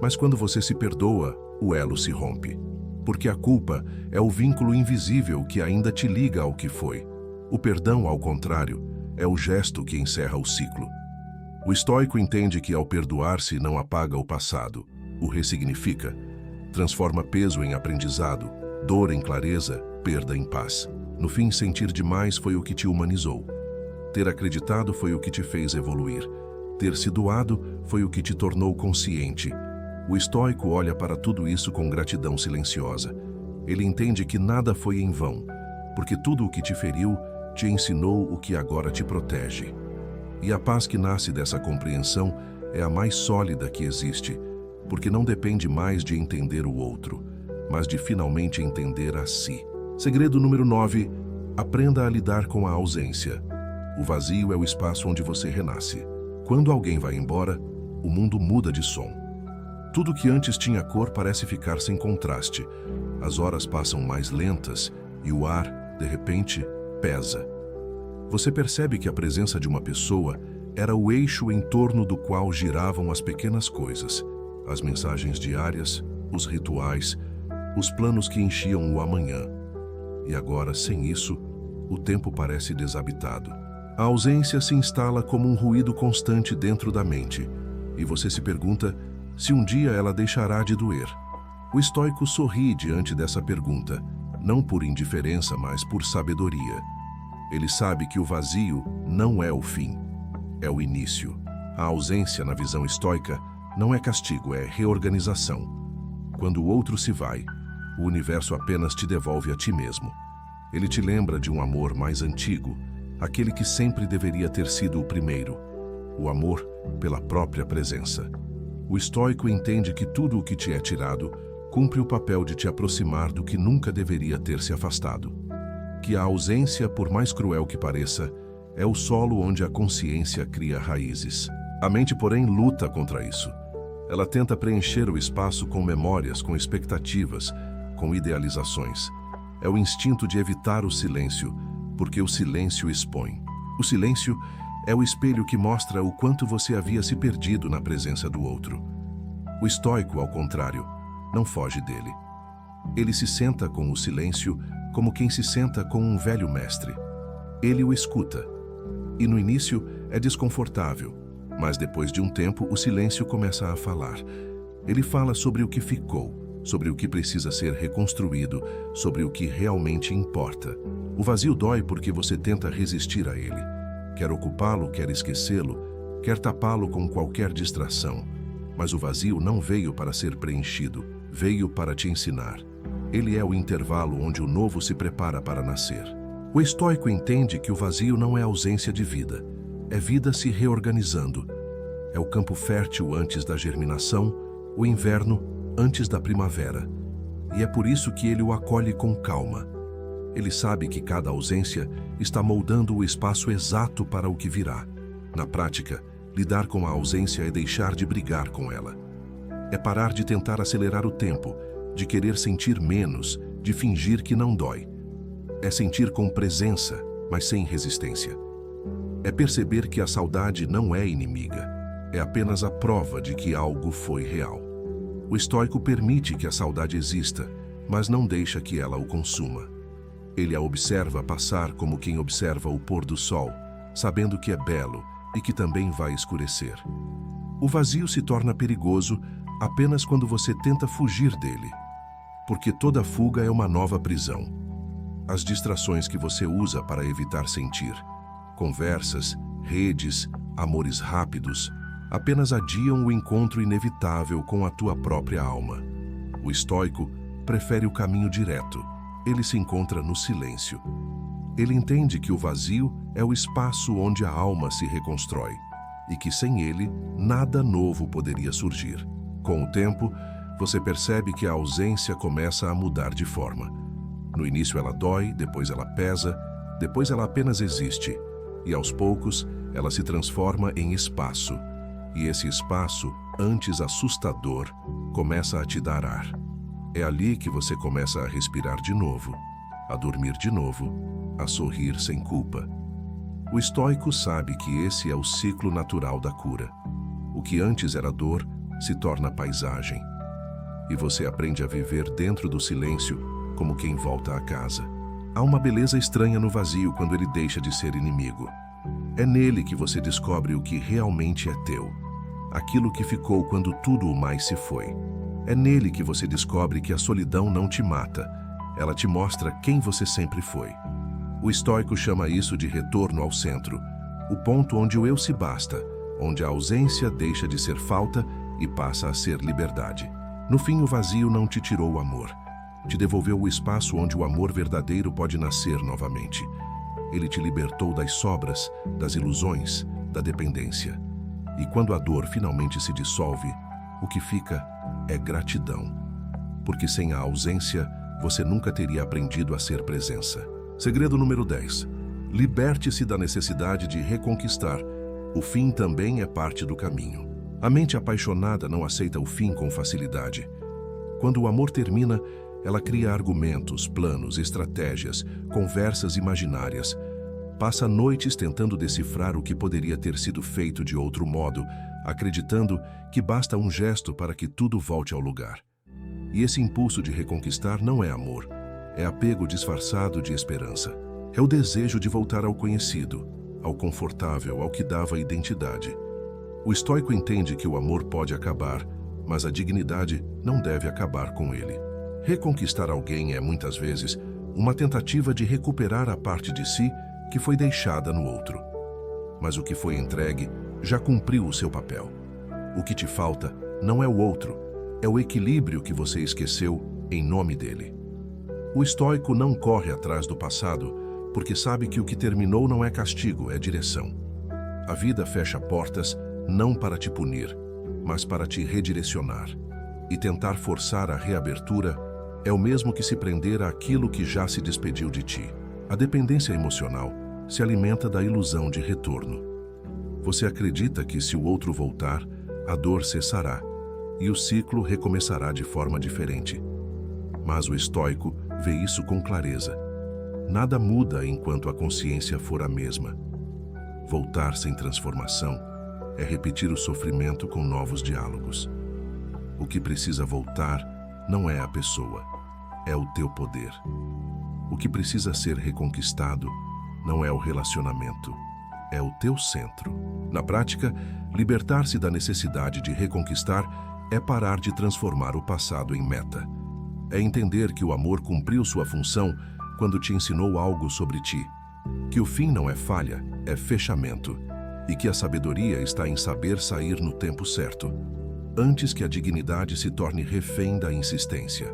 Mas quando você se perdoa, o elo se rompe. Porque a culpa é o vínculo invisível que ainda te liga ao que foi. O perdão, ao contrário, é o gesto que encerra o ciclo. O estoico entende que ao perdoar-se não apaga o passado, o ressignifica, transforma peso em aprendizado, dor em clareza, perda em paz. No fim, sentir demais foi o que te humanizou. Ter acreditado foi o que te fez evoluir. Ter se doado foi o que te tornou consciente. O estoico olha para tudo isso com gratidão silenciosa. Ele entende que nada foi em vão, porque tudo o que te feriu te ensinou o que agora te protege. E a paz que nasce dessa compreensão é a mais sólida que existe, porque não depende mais de entender o outro, mas de finalmente entender a si. Segredo número 9. Aprenda a lidar com a ausência. O vazio é o espaço onde você renasce. Quando alguém vai embora, o mundo muda de som. Tudo que antes tinha cor parece ficar sem contraste. As horas passam mais lentas e o ar, de repente, pesa. Você percebe que a presença de uma pessoa era o eixo em torno do qual giravam as pequenas coisas, as mensagens diárias, os rituais, os planos que enchiam o amanhã. E agora, sem isso, o tempo parece desabitado. A ausência se instala como um ruído constante dentro da mente, e você se pergunta se um dia ela deixará de doer. O estoico sorri diante dessa pergunta, não por indiferença, mas por sabedoria. Ele sabe que o vazio não é o fim, é o início. A ausência, na visão estoica, não é castigo, é reorganização. Quando o outro se vai, o universo apenas te devolve a ti mesmo. Ele te lembra de um amor mais antigo, aquele que sempre deveria ter sido o primeiro, o amor pela própria presença. O estoico entende que tudo o que te é tirado cumpre o papel de te aproximar do que nunca deveria ter se afastado. Que a ausência, por mais cruel que pareça, é o solo onde a consciência cria raízes. A mente, porém, luta contra isso. Ela tenta preencher o espaço com memórias, com expectativas, com idealizações. É o instinto de evitar o silêncio, porque o silêncio expõe. O silêncio é o espelho que mostra o quanto você havia se perdido na presença do outro. O estoico, ao contrário, não foge dele. Ele se senta com o silêncio como quem se senta com um velho mestre. Ele o escuta. E no início é desconfortável, mas depois de um tempo o silêncio começa a falar. Ele fala sobre o que ficou, sobre o que precisa ser reconstruído, sobre o que realmente importa. O vazio dói porque você tenta resistir a ele. Quer ocupá-lo, quer esquecê-lo, quer tapá-lo com qualquer distração. Mas o vazio não veio para ser preenchido, veio para te ensinar. Ele é o intervalo onde o novo se prepara para nascer. O estoico entende que o vazio não é ausência de vida, é vida se reorganizando. É o campo fértil antes da germinação, o inverno antes da primavera. E é por isso que ele o acolhe com calma. Ele sabe que cada ausência está moldando o espaço exato para o que virá. Na prática, lidar com a ausência é deixar de brigar com ela. É parar de tentar acelerar o tempo, de querer sentir menos, de fingir que não dói. É sentir com presença, mas sem resistência. É perceber que a saudade não é inimiga, é apenas a prova de que algo foi real. O estoico permite que a saudade exista, mas não deixa que ela o consuma. Ele a observa passar como quem observa o pôr do sol, sabendo que é belo e que também vai escurecer. O vazio se torna perigoso apenas quando você tenta fugir dele, porque toda fuga é uma nova prisão. As distrações que você usa para evitar sentir, conversas, redes, amores rápidos, apenas adiam o encontro inevitável com a tua própria alma. O estoico prefere o caminho direto. Ele se encontra no silêncio. Ele entende que o vazio é o espaço onde a alma se reconstrói e que sem ele nada novo poderia surgir. Com o tempo, você percebe que a ausência começa a mudar de forma. No início ela dói, depois ela pesa, depois ela apenas existe. E aos poucos, ela se transforma em espaço. E esse espaço, antes assustador, começa a te dar ar. É ali que você começa a respirar de novo, a dormir de novo, a sorrir sem culpa. O estoico sabe que esse é o ciclo natural da cura. O que antes era dor se torna paisagem. E você aprende a viver dentro do silêncio como quem volta a casa. Há uma beleza estranha no vazio quando ele deixa de ser inimigo. É nele que você descobre o que realmente é teu. Aquilo que ficou quando tudo o mais se foi. É nele que você descobre que a solidão não te mata. Ela te mostra quem você sempre foi. O estoico chama isso de retorno ao centro, o ponto onde o eu se basta, onde a ausência deixa de ser falta e passa a ser liberdade. No fim, o vazio não te tirou o amor. Te devolveu o espaço onde o amor verdadeiro pode nascer novamente. Ele te libertou das sobras, das ilusões, da dependência. E quando a dor finalmente se dissolve, o que fica é gratidão. Porque sem a ausência, você nunca teria aprendido a ser presença. Segredo número 10. Liberte-se da necessidade de reconquistar. O fim também é parte do caminho. A mente apaixonada não aceita o fim com facilidade. Quando o amor termina, ela cria argumentos, planos, estratégias, conversas imaginárias. Passa noites tentando decifrar o que poderia ter sido feito de outro modo, acreditando que basta um gesto para que tudo volte ao lugar. E esse impulso de reconquistar não é amor, é apego disfarçado de esperança. É o desejo de voltar ao conhecido, ao confortável, ao que dava identidade. O estoico entende que o amor pode acabar, mas a dignidade não deve acabar com ele. Reconquistar alguém é, muitas vezes, uma tentativa de recuperar a parte de si que foi deixada no outro. Mas o que foi entregue já cumpriu o seu papel. O que te falta não é o outro, é o equilíbrio que você esqueceu em nome dele. O estoico não corre atrás do passado, porque sabe que o que terminou não é castigo, é direção. A vida fecha portas não para te punir, mas para te redirecionar. E tentar forçar a reabertura é o mesmo que se prender àquilo que já se despediu de ti. A dependência emocional se alimenta da ilusão de retorno. Você acredita que se o outro voltar, a dor cessará e o ciclo recomeçará de forma diferente. Mas o estoico vê isso com clareza. Nada muda enquanto a consciência for a mesma. Voltar sem transformação é repetir o sofrimento com novos diálogos. O que precisa voltar não é a pessoa, é o teu poder. O que precisa ser reconquistado não é o relacionamento, é o teu centro. Na prática, libertar-se da necessidade de reconquistar é parar de transformar o passado em meta. É entender que o amor cumpriu sua função quando te ensinou algo sobre ti, que o fim não é falha, é fechamento, e que a sabedoria está em saber sair no tempo certo. antes que a dignidade se torne refém da insistência.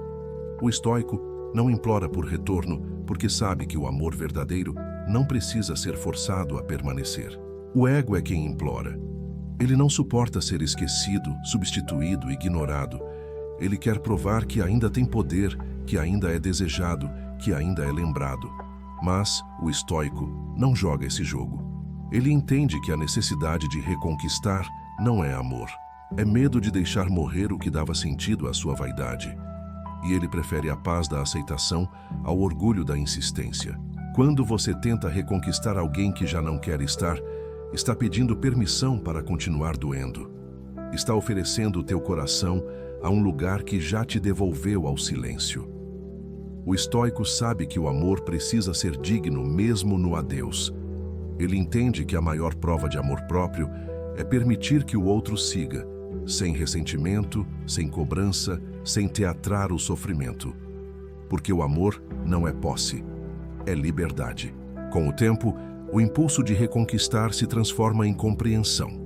O estoico não implora por retorno porque sabe que o amor verdadeiro não precisa ser forçado a permanecer. O ego é quem implora. Ele não suporta ser esquecido, substituído, ignorado. Ele quer provar que ainda tem poder, que ainda é desejado, que ainda é lembrado. Mas o estoico não joga esse jogo. Ele entende que a necessidade de reconquistar não é amor. É medo de deixar morrer o que dava sentido à sua vaidade. E ele prefere a paz da aceitação ao orgulho da insistência. Quando você tenta reconquistar alguém que já não quer estar, está pedindo permissão para continuar doendo. Está oferecendo o teu coração a um lugar que já te devolveu ao silêncio. O estoico sabe que o amor precisa ser digno mesmo no adeus. Ele entende que a maior prova de amor próprio é permitir que o outro siga, sem ressentimento, sem cobrança, sem teatrar o sofrimento. Porque o amor não é posse, é liberdade. Com o tempo, o impulso de reconquistar se transforma em compreensão.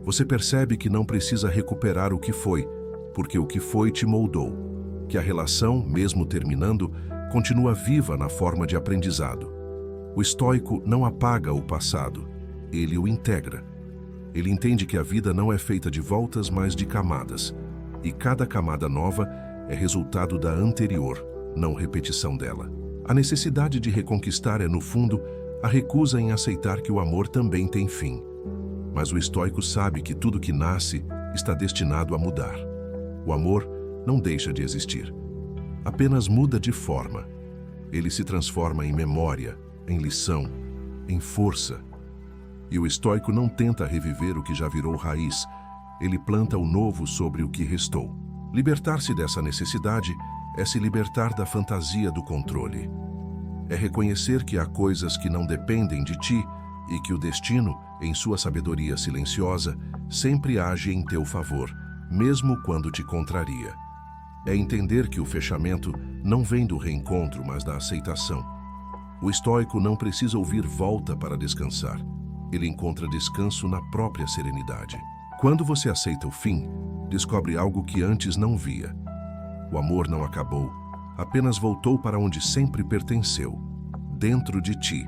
Você percebe que não precisa recuperar o que foi, porque o que foi te moldou. Que a relação, mesmo terminando, continua viva na forma de aprendizado. O estoico não apaga o passado, ele o integra. Ele entende que a vida não é feita de voltas, mas de camadas. E cada camada nova é resultado da anterior, não repetição dela. A necessidade de reconquistar é, no fundo, a recusa em aceitar que o amor também tem fim. Mas o estoico sabe que tudo que nasce está destinado a mudar. O amor não deixa de existir. Apenas muda de forma. Ele se transforma em memória, em lição, em força. E o estoico não tenta reviver o que já virou raiz. Ele planta o novo sobre o que restou. Libertar-se dessa necessidade é se libertar da fantasia do controle. É reconhecer que há coisas que não dependem de ti e que o destino, em sua sabedoria silenciosa, sempre age em teu favor, mesmo quando te contraria. É entender que o fechamento não vem do reencontro, mas da aceitação. O estoico não precisa ouvir volta para descansar. Ele encontra descanso na própria serenidade. Quando você aceita o fim, descobre algo que antes não via. O amor não acabou, apenas voltou para onde sempre pertenceu, dentro de ti.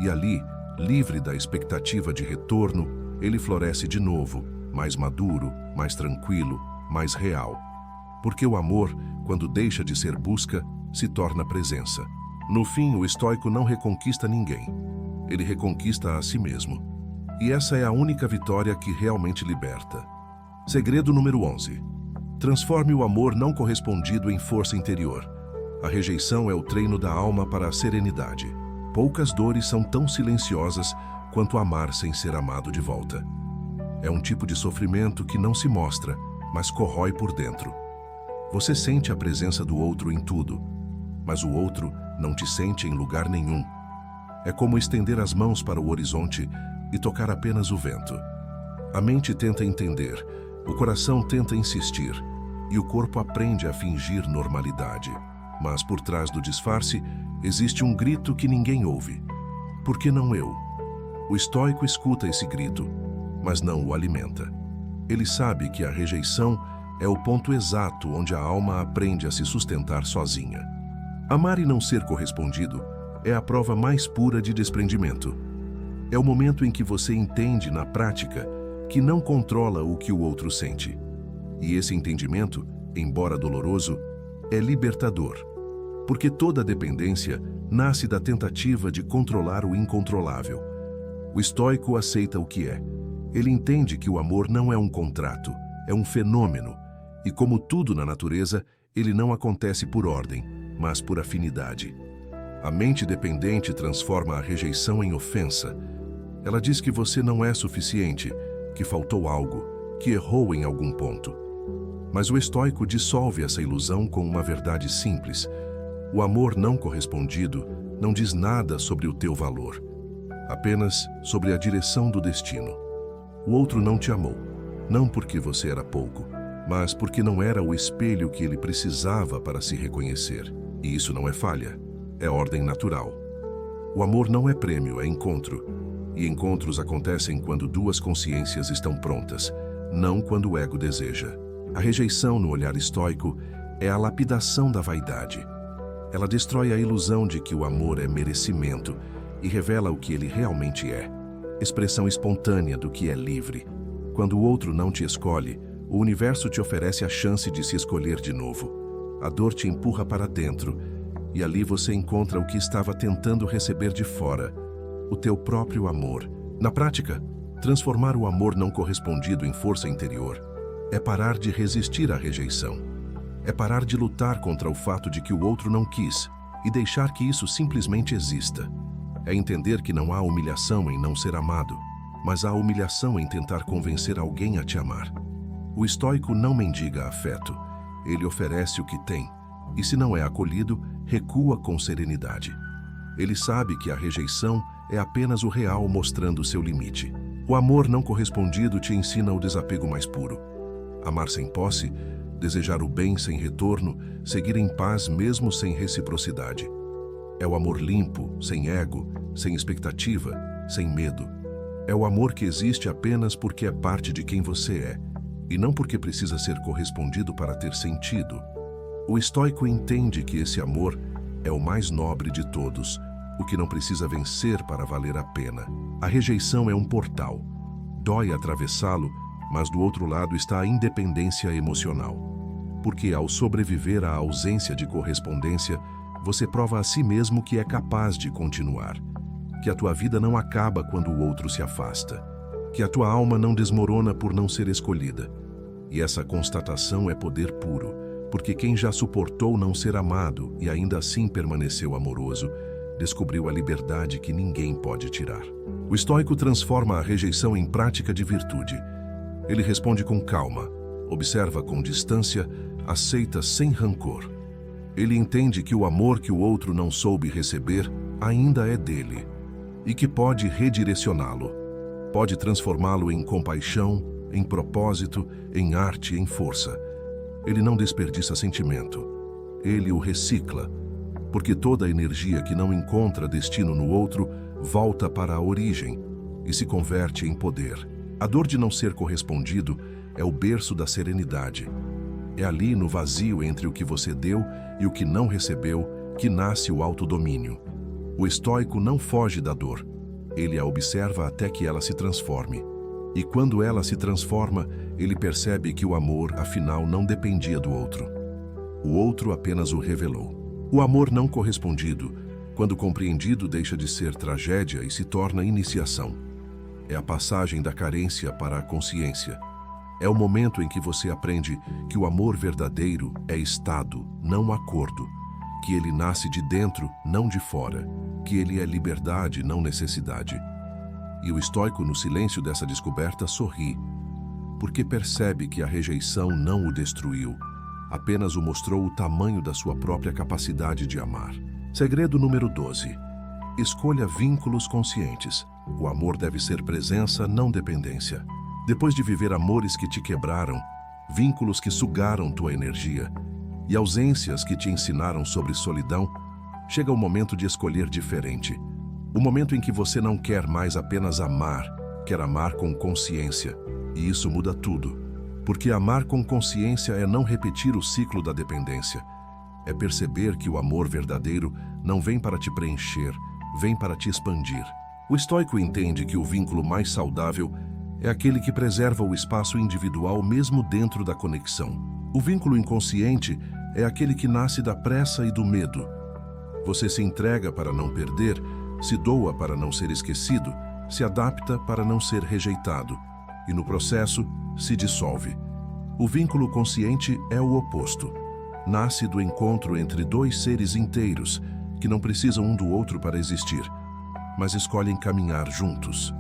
E ali, livre da expectativa de retorno, ele floresce de novo, mais maduro, mais tranquilo, mais real. Porque o amor, quando deixa de ser busca, se torna presença. No fim, o estoico não reconquista ninguém. Ele reconquista a si mesmo. E essa é a única vitória que realmente liberta. Segredo número 11. Transforme o amor não correspondido em força interior. A rejeição é o treino da alma para a serenidade. Poucas dores são tão silenciosas quanto amar sem ser amado de volta. É um tipo de sofrimento que não se mostra, mas corrói por dentro. Você sente a presença do outro em tudo, mas o outro não te sente em lugar nenhum. É como estender as mãos para o horizonte e tocar apenas o vento. A mente tenta entender, o coração tenta insistir, e o corpo aprende a fingir normalidade. Mas por trás do disfarce, existe um grito que ninguém ouve. Por que não eu? O estoico escuta esse grito, mas não o alimenta. Ele sabe que a rejeição é o ponto exato onde a alma aprende a se sustentar sozinha. Amar e não ser correspondido é a prova mais pura de desprendimento. É o momento em que você entende, na prática, que não controla o que o outro sente. E esse entendimento, embora doloroso, é libertador. Porque toda dependência nasce da tentativa de controlar o incontrolável. O estoico aceita o que é. Ele entende que o amor não é um contrato, é um fenômeno. E como tudo na natureza, ele não acontece por ordem, mas por afinidade. A mente dependente transforma a rejeição em ofensa. Ela diz que você não é suficiente, que faltou algo, que errou em algum ponto. Mas o estoico dissolve essa ilusão com uma verdade simples. O amor não correspondido não diz nada sobre o teu valor, apenas sobre a direção do destino. O outro não te amou, não porque você era pouco, mas porque não era o espelho que ele precisava para se reconhecer. E isso não é falha, é ordem natural. O amor não é prêmio, é encontro. E encontros acontecem quando duas consciências estão prontas, não quando o ego deseja. A rejeição no olhar estoico é a lapidação da vaidade. Ela destrói a ilusão de que o amor é merecimento e revela o que ele realmente é, expressão espontânea do que é livre. Quando o outro não te escolhe, o universo te oferece a chance de se escolher de novo. A dor te empurra para dentro e ali você encontra o que estava tentando receber de fora, o teu próprio amor. Na prática, transformar o amor não correspondido em força interior é parar de resistir à rejeição. É parar de lutar contra o fato de que o outro não quis e deixar que isso simplesmente exista. É entender que não há humilhação em não ser amado, mas há humilhação em tentar convencer alguém a te amar. O estoico não mendiga afeto, ele oferece o que tem, e se não é acolhido, recua com serenidade. Ele sabe que a rejeição é apenas o real mostrando seu limite. O amor não correspondido te ensina o desapego mais puro. Amar sem posse, desejar o bem sem retorno, seguir em paz mesmo sem reciprocidade. É o amor limpo, sem ego, sem expectativa, sem medo. É o amor que existe apenas porque é parte de quem você é, e não porque precisa ser correspondido para ter sentido. O estoico entende que esse amor é o mais nobre de todos, o que não precisa vencer para valer a pena. A rejeição é um portal. Dói atravessá-lo, mas do outro lado está a independência emocional. Porque ao sobreviver à ausência de correspondência, você prova a si mesmo que é capaz de continuar. Que a tua vida não acaba quando o outro se afasta. Que a tua alma não desmorona por não ser escolhida. E essa constatação é poder puro, porque quem já suportou não ser amado e ainda assim permaneceu amoroso, descobriu a liberdade que ninguém pode tirar. O estoico transforma a rejeição em prática de virtude. Ele responde com calma, observa com distância, aceita sem rancor. Ele entende que o amor que o outro não soube receber ainda é dele e que pode redirecioná-lo. Pode transformá-lo em compaixão, em propósito, em arte, em força. Ele não desperdiça sentimento. Ele o recicla, porque toda energia que não encontra destino no outro volta para a origem e se converte em poder. A dor de não ser correspondido é o berço da serenidade. É ali, no vazio entre o que você deu e o que não recebeu, que nasce o autodomínio. O estoico não foge da dor. Ele a observa até que ela se transforme. E quando ela se transforma, ele percebe que o amor, afinal, não dependia do outro. O outro apenas o revelou. O amor não correspondido, quando compreendido, deixa de ser tragédia e se torna iniciação. É a passagem da carência para a consciência. É o momento em que você aprende que o amor verdadeiro é estado, não acordo, que ele nasce de dentro, não de fora, que ele é liberdade, não necessidade. E o estoico, no silêncio dessa descoberta, sorri, porque percebe que a rejeição não o destruiu, apenas o mostrou o tamanho da sua própria capacidade de amar. Segredo número 12. Escolha vínculos conscientes. O amor deve ser presença, não dependência. Depois de viver amores que te quebraram, vínculos que sugaram tua energia e ausências que te ensinaram sobre solidão, chega o momento de escolher diferente. O momento em que você não quer mais apenas amar, quer amar com consciência. E isso muda tudo. Porque amar com consciência é não repetir o ciclo da dependência. É perceber que o amor verdadeiro não vem para te preencher, vem para te expandir. O estoico entende que o vínculo mais saudável é aquele que preserva o espaço individual mesmo dentro da conexão. O vínculo inconsciente é aquele que nasce da pressa e do medo. Você se entrega para não perder, se doa para não ser esquecido, se adapta para não ser rejeitado e, no processo, se dissolve. O vínculo consciente é o oposto. Nasce do encontro entre dois seres inteiros que não precisam um do outro para existir, mas escolhem caminhar juntos.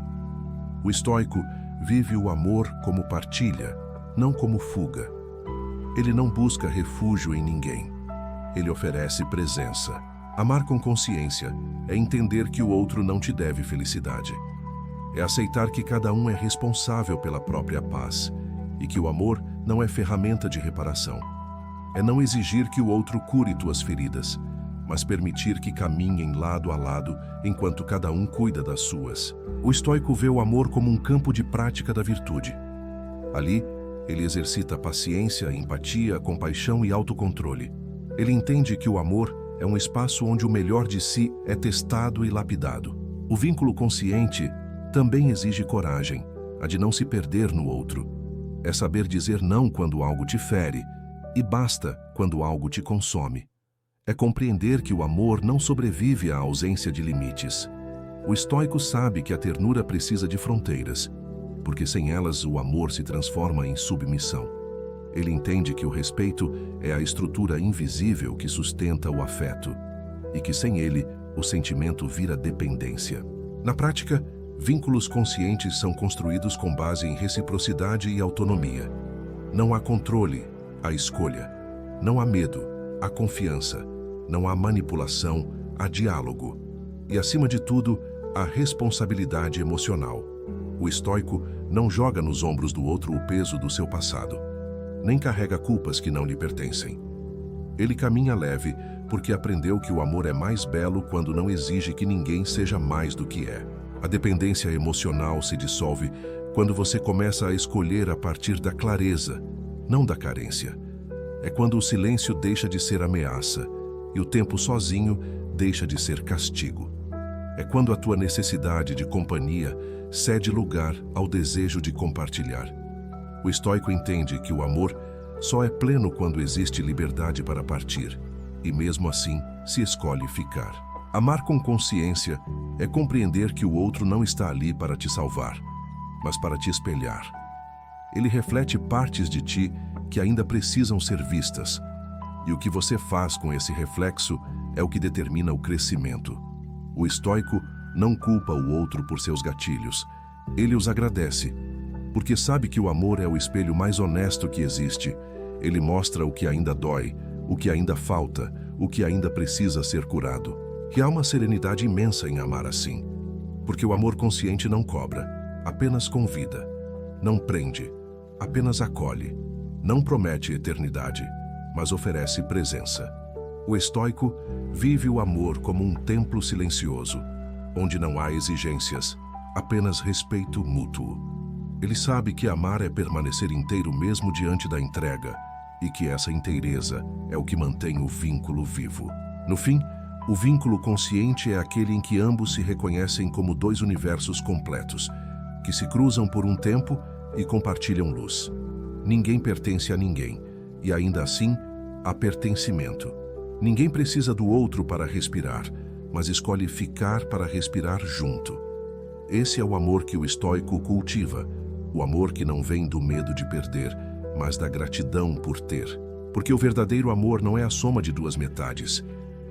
O estoico vive o amor como partilha, não como fuga. Ele não busca refúgio em ninguém. Ele oferece presença. Amar com consciência é entender que o outro não te deve felicidade. É aceitar que cada um é responsável pela própria paz e que o amor não é ferramenta de reparação. É não exigir que o outro cure tuas feridas, mas permitir que caminhem lado a lado enquanto cada um cuida das suas. O estoico vê o amor como um campo de prática da virtude. Ali, ele exercita paciência, empatia, compaixão e autocontrole. Ele entende que o amor é um espaço onde o melhor de si é testado e lapidado. O vínculo consciente também exige coragem, a de não se perder no outro. É saber dizer não quando algo te fere e basta quando algo te consome. É compreender que o amor não sobrevive à ausência de limites. O estoico sabe que a ternura precisa de fronteiras, porque sem elas o amor se transforma em submissão. Ele entende que o respeito é a estrutura invisível que sustenta o afeto, e que sem ele o sentimento vira dependência. Na prática, vínculos conscientes são construídos com base em reciprocidade e autonomia. Não há controle, há escolha. Não há medo, há confiança. Não há manipulação, há diálogo. E, acima de tudo, há responsabilidade emocional. O estoico não joga nos ombros do outro o peso do seu passado, nem carrega culpas que não lhe pertencem. Ele caminha leve porque aprendeu que o amor é mais belo quando não exige que ninguém seja mais do que é. A dependência emocional se dissolve quando você começa a escolher a partir da clareza, não da carência. É quando o silêncio deixa de ser ameaça e o tempo sozinho deixa de ser castigo. É quando a tua necessidade de companhia cede lugar ao desejo de compartilhar. O estoico entende que o amor só é pleno quando existe liberdade para partir, e mesmo assim se escolhe ficar. Amar com consciência é compreender que o outro não está ali para te salvar, mas para te espelhar. Ele reflete partes de ti que ainda precisam ser vistas, e o que você faz com esse reflexo é o que determina o crescimento. O estoico não culpa o outro por seus gatilhos, ele os agradece, porque sabe que o amor é o espelho mais honesto que existe. Ele mostra o que ainda dói, o que ainda falta, o que ainda precisa ser curado. E há uma serenidade imensa em amar assim, porque o amor consciente não cobra, apenas convida, não prende, apenas acolhe, não promete eternidade, mas oferece presença. O estoico vive o amor como um templo silencioso, onde não há exigências, apenas respeito mútuo. Ele sabe que amar é permanecer inteiro mesmo diante da entrega, e que essa inteireza é o que mantém o vínculo vivo. No fim, o vínculo consciente é aquele em que ambos se reconhecem como dois universos completos, que se cruzam por um tempo e compartilham luz. Ninguém pertence a ninguém, e ainda assim, há pertencimento. Ninguém precisa do outro para respirar, mas escolhe ficar para respirar junto. Esse é o amor que o estoico cultiva, o amor que não vem do medo de perder, mas da gratidão por ter. Porque o verdadeiro amor não é a soma de duas metades,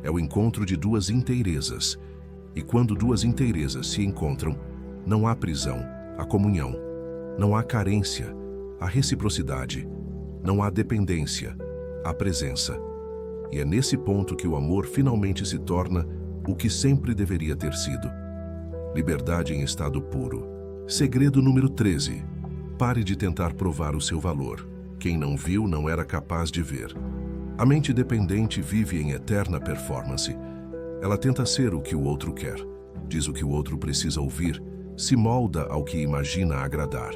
é o encontro de duas inteirezas. E quando duas inteirezas se encontram, não há prisão, há comunhão. Não há carência, há reciprocidade. Não há dependência, há presença. E é nesse ponto que o amor finalmente se torna o que sempre deveria ter sido. Liberdade em estado puro. Segredo número 13. Pare de tentar provar o seu valor. Quem não viu não era capaz de ver. A mente dependente vive em eterna performance. Ela tenta ser o que o outro quer, diz o que o outro precisa ouvir, se molda ao que imagina agradar.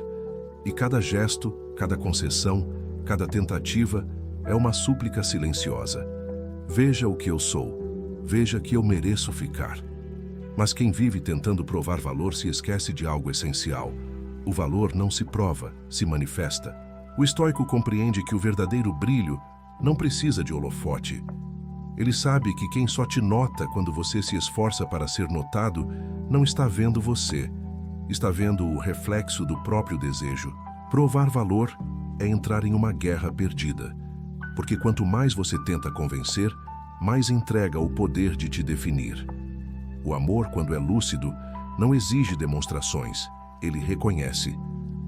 E cada gesto, cada concessão, cada tentativa é uma súplica silenciosa. Veja o que eu sou, veja que eu mereço ficar. Mas quem vive tentando provar valor se esquece de algo essencial. O valor não se prova, se manifesta. O estoico compreende que o verdadeiro brilho não precisa de holofote. Ele sabe que quem só te nota quando você se esforça para ser notado não está vendo você, está vendo o reflexo do próprio desejo. Provar valor é entrar em uma guerra perdida, porque quanto mais você tenta convencer, mais entrega o poder de te definir. O amor, quando é lúcido, não exige demonstrações, ele reconhece,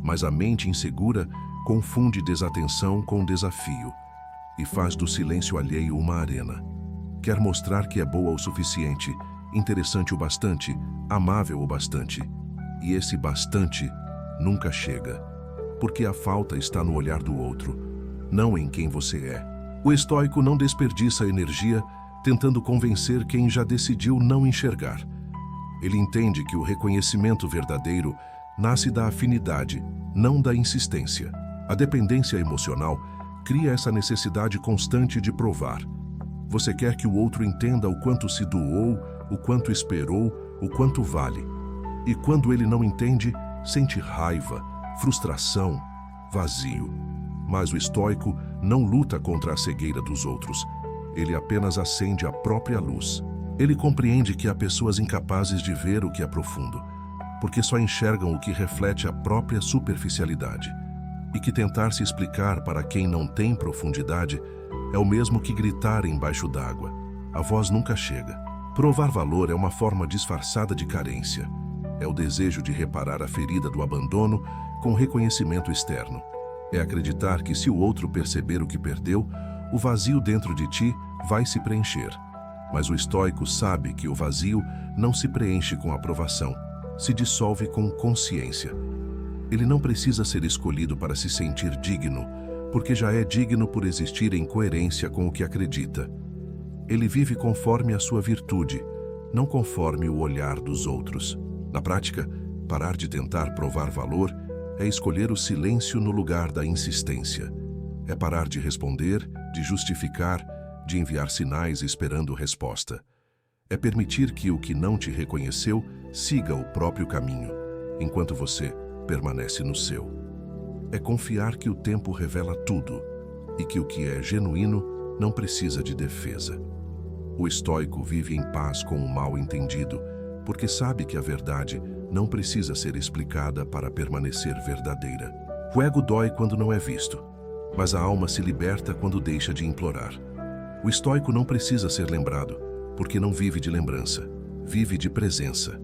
mas a mente insegura confunde desatenção com desafio e faz do silêncio alheio uma arena. Quer mostrar que é boa o suficiente, interessante o bastante, amável o bastante. E esse bastante nunca chega, porque a falta está no olhar do outro, não em quem você é. O estoico não desperdiça energia tentando convencer quem já decidiu não enxergar. Ele entende que o reconhecimento verdadeiro nasce da afinidade, não da insistência. A dependência emocional cria essa necessidade constante de provar. Você quer que o outro entenda o quanto se doou, o quanto esperou, o quanto vale. E quando ele não entende, sente raiva, frustração, vazio. Mas o estoico não luta contra a cegueira dos outros. Ele apenas acende a própria luz. Ele compreende que há pessoas incapazes de ver o que é profundo, porque só enxergam o que reflete a própria superficialidade. E que tentar se explicar para quem não tem profundidade é o mesmo que gritar embaixo d'água. A voz nunca chega. Provar valor é uma forma disfarçada de carência. É o desejo de reparar a ferida do abandono com reconhecimento externo. É acreditar que se o outro perceber o que perdeu, o vazio dentro de ti vai se preencher. Mas o estoico sabe que o vazio não se preenche com aprovação, se dissolve com consciência. Ele não precisa ser escolhido para se sentir digno, porque já é digno por existir em coerência com o que acredita. Ele vive conforme a sua virtude, não conforme o olhar dos outros. Na prática, parar de tentar provar valor é escolher o silêncio no lugar da insistência. É parar de responder, de justificar, de enviar sinais esperando resposta. É permitir que o que não te reconheceu siga o próprio caminho, enquanto você permanece no seu. É confiar que o tempo revela tudo e que o que é genuíno não precisa de defesa. O estoico vive em paz com o mal entendido, porque sabe que a verdade não precisa ser explicada para permanecer verdadeira. O ego dói quando não é visto, mas a alma se liberta quando deixa de implorar. O estoico não precisa ser lembrado, porque não vive de lembrança, vive de presença.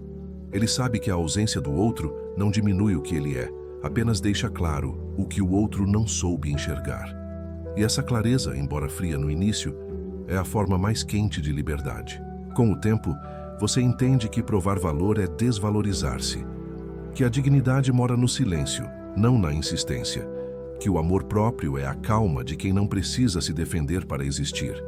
Ele sabe que a ausência do outro não diminui o que ele é, apenas deixa claro o que o outro não soube enxergar. E essa clareza, embora fria no início, é a forma mais quente de liberdade. Com o tempo, você entende que provar valor é desvalorizar-se, que a dignidade mora no silêncio, não na insistência, que o amor próprio é a calma de quem não precisa se defender para existir.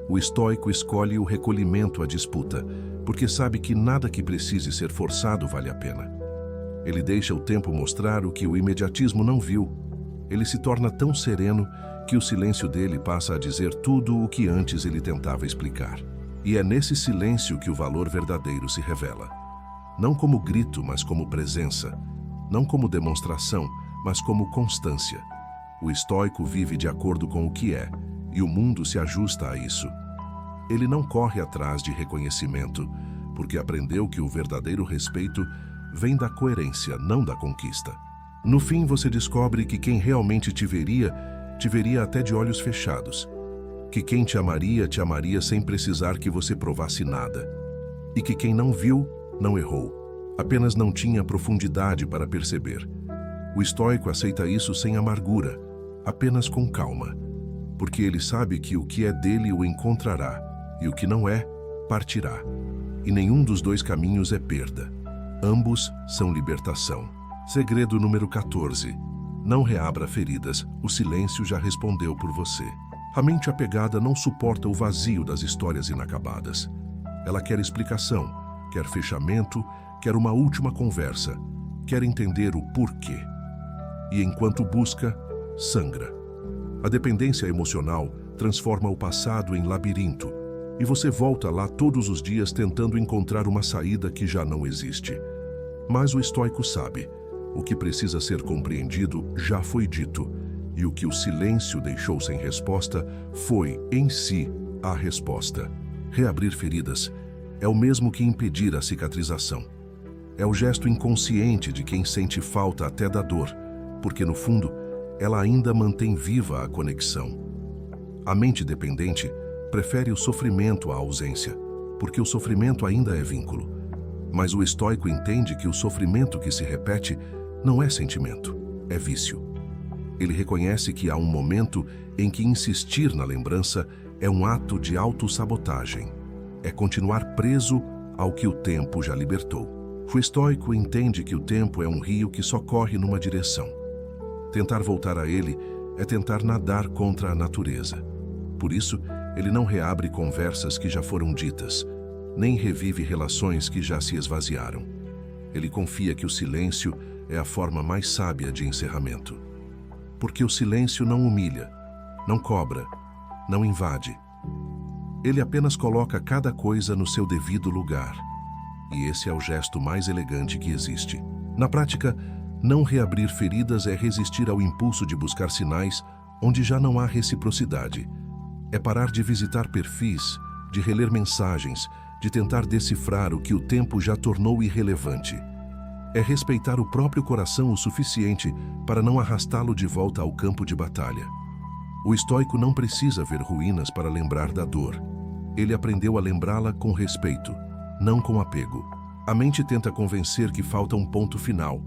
O estoico escolhe o recolhimento à disputa, porque sabe que nada que precise ser forçado vale a pena. Ele deixa o tempo mostrar o que o imediatismo não viu. Ele se torna tão sereno que o silêncio dele passa a dizer tudo o que antes ele tentava explicar. E é nesse silêncio que o valor verdadeiro se revela. Não como grito, mas como presença. Não como demonstração, mas como constância. O estoico vive de acordo com o que é, e o mundo se ajusta a isso. Ele não corre atrás de reconhecimento, porque aprendeu que o verdadeiro respeito vem da coerência, não da conquista. No fim, você descobre que quem realmente te veria até de olhos fechados. Que quem te amaria sem precisar que você provasse nada. E que quem não viu, não errou. Apenas não tinha profundidade para perceber. O estoico aceita isso sem amargura, apenas com calma. Porque ele sabe que o que é dele o encontrará, e o que não é, partirá. E nenhum dos dois caminhos é perda. Ambos são libertação. Segredo número 14. Não reabra feridas, o silêncio já respondeu por você. A mente apegada não suporta o vazio das histórias inacabadas. Ela quer explicação, quer fechamento, quer uma última conversa, quer entender o porquê. E enquanto busca, sangra. A dependência emocional transforma o passado em labirinto, e você volta lá todos os dias tentando encontrar uma saída que já não existe. Mas o estoico sabe, o que precisa ser compreendido já foi dito, e o que o silêncio deixou sem resposta foi, em si, a resposta. Reabrir feridas é o mesmo que impedir a cicatrização. É o gesto inconsciente de quem sente falta até da dor, porque no fundo, ela ainda mantém viva a conexão. A mente dependente prefere o sofrimento à ausência, porque o sofrimento ainda é vínculo. Mas o estoico entende que o sofrimento que se repete não é sentimento, é vício. Ele reconhece que há um momento em que insistir na lembrança é um ato de autossabotagem. É continuar preso ao que o tempo já libertou. O estoico entende que o tempo é um rio que só corre numa direção. Tentar voltar a ele é tentar nadar contra a natureza. Por isso, ele não reabre conversas que já foram ditas, nem revive relações que já se esvaziaram. Ele confia que o silêncio é a forma mais sábia de encerramento. porque o silêncio não humilha, não cobra, não invade. Ele apenas coloca cada coisa no seu devido lugar. E esse é o gesto mais elegante que existe. Na prática, não reabrir feridas é resistir ao impulso de buscar sinais onde já não há reciprocidade. É parar de visitar perfis, de reler mensagens, de tentar decifrar o que o tempo já tornou irrelevante. É respeitar o próprio coração o suficiente para não arrastá-lo de volta ao campo de batalha. O estoico não precisa ver ruínas para lembrar da dor. Ele aprendeu a lembrá-la com respeito, não com apego. A mente tenta convencer que falta um ponto final,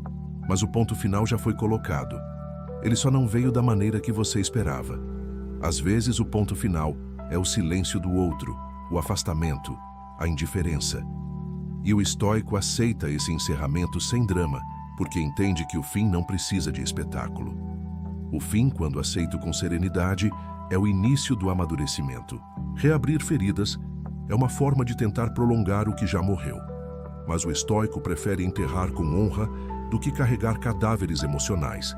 mas o ponto final já foi colocado. Ele só não veio da maneira que você esperava. Às vezes o ponto final é o silêncio do outro, o afastamento, a indiferença. E o estoico aceita esse encerramento sem drama, porque entende que o fim não precisa de espetáculo. O fim, quando aceito com serenidade, é o início do amadurecimento. Reabrir feridas é uma forma de tentar prolongar o que já morreu. Mas o estoico prefere enterrar com honra do que carregar cadáveres emocionais.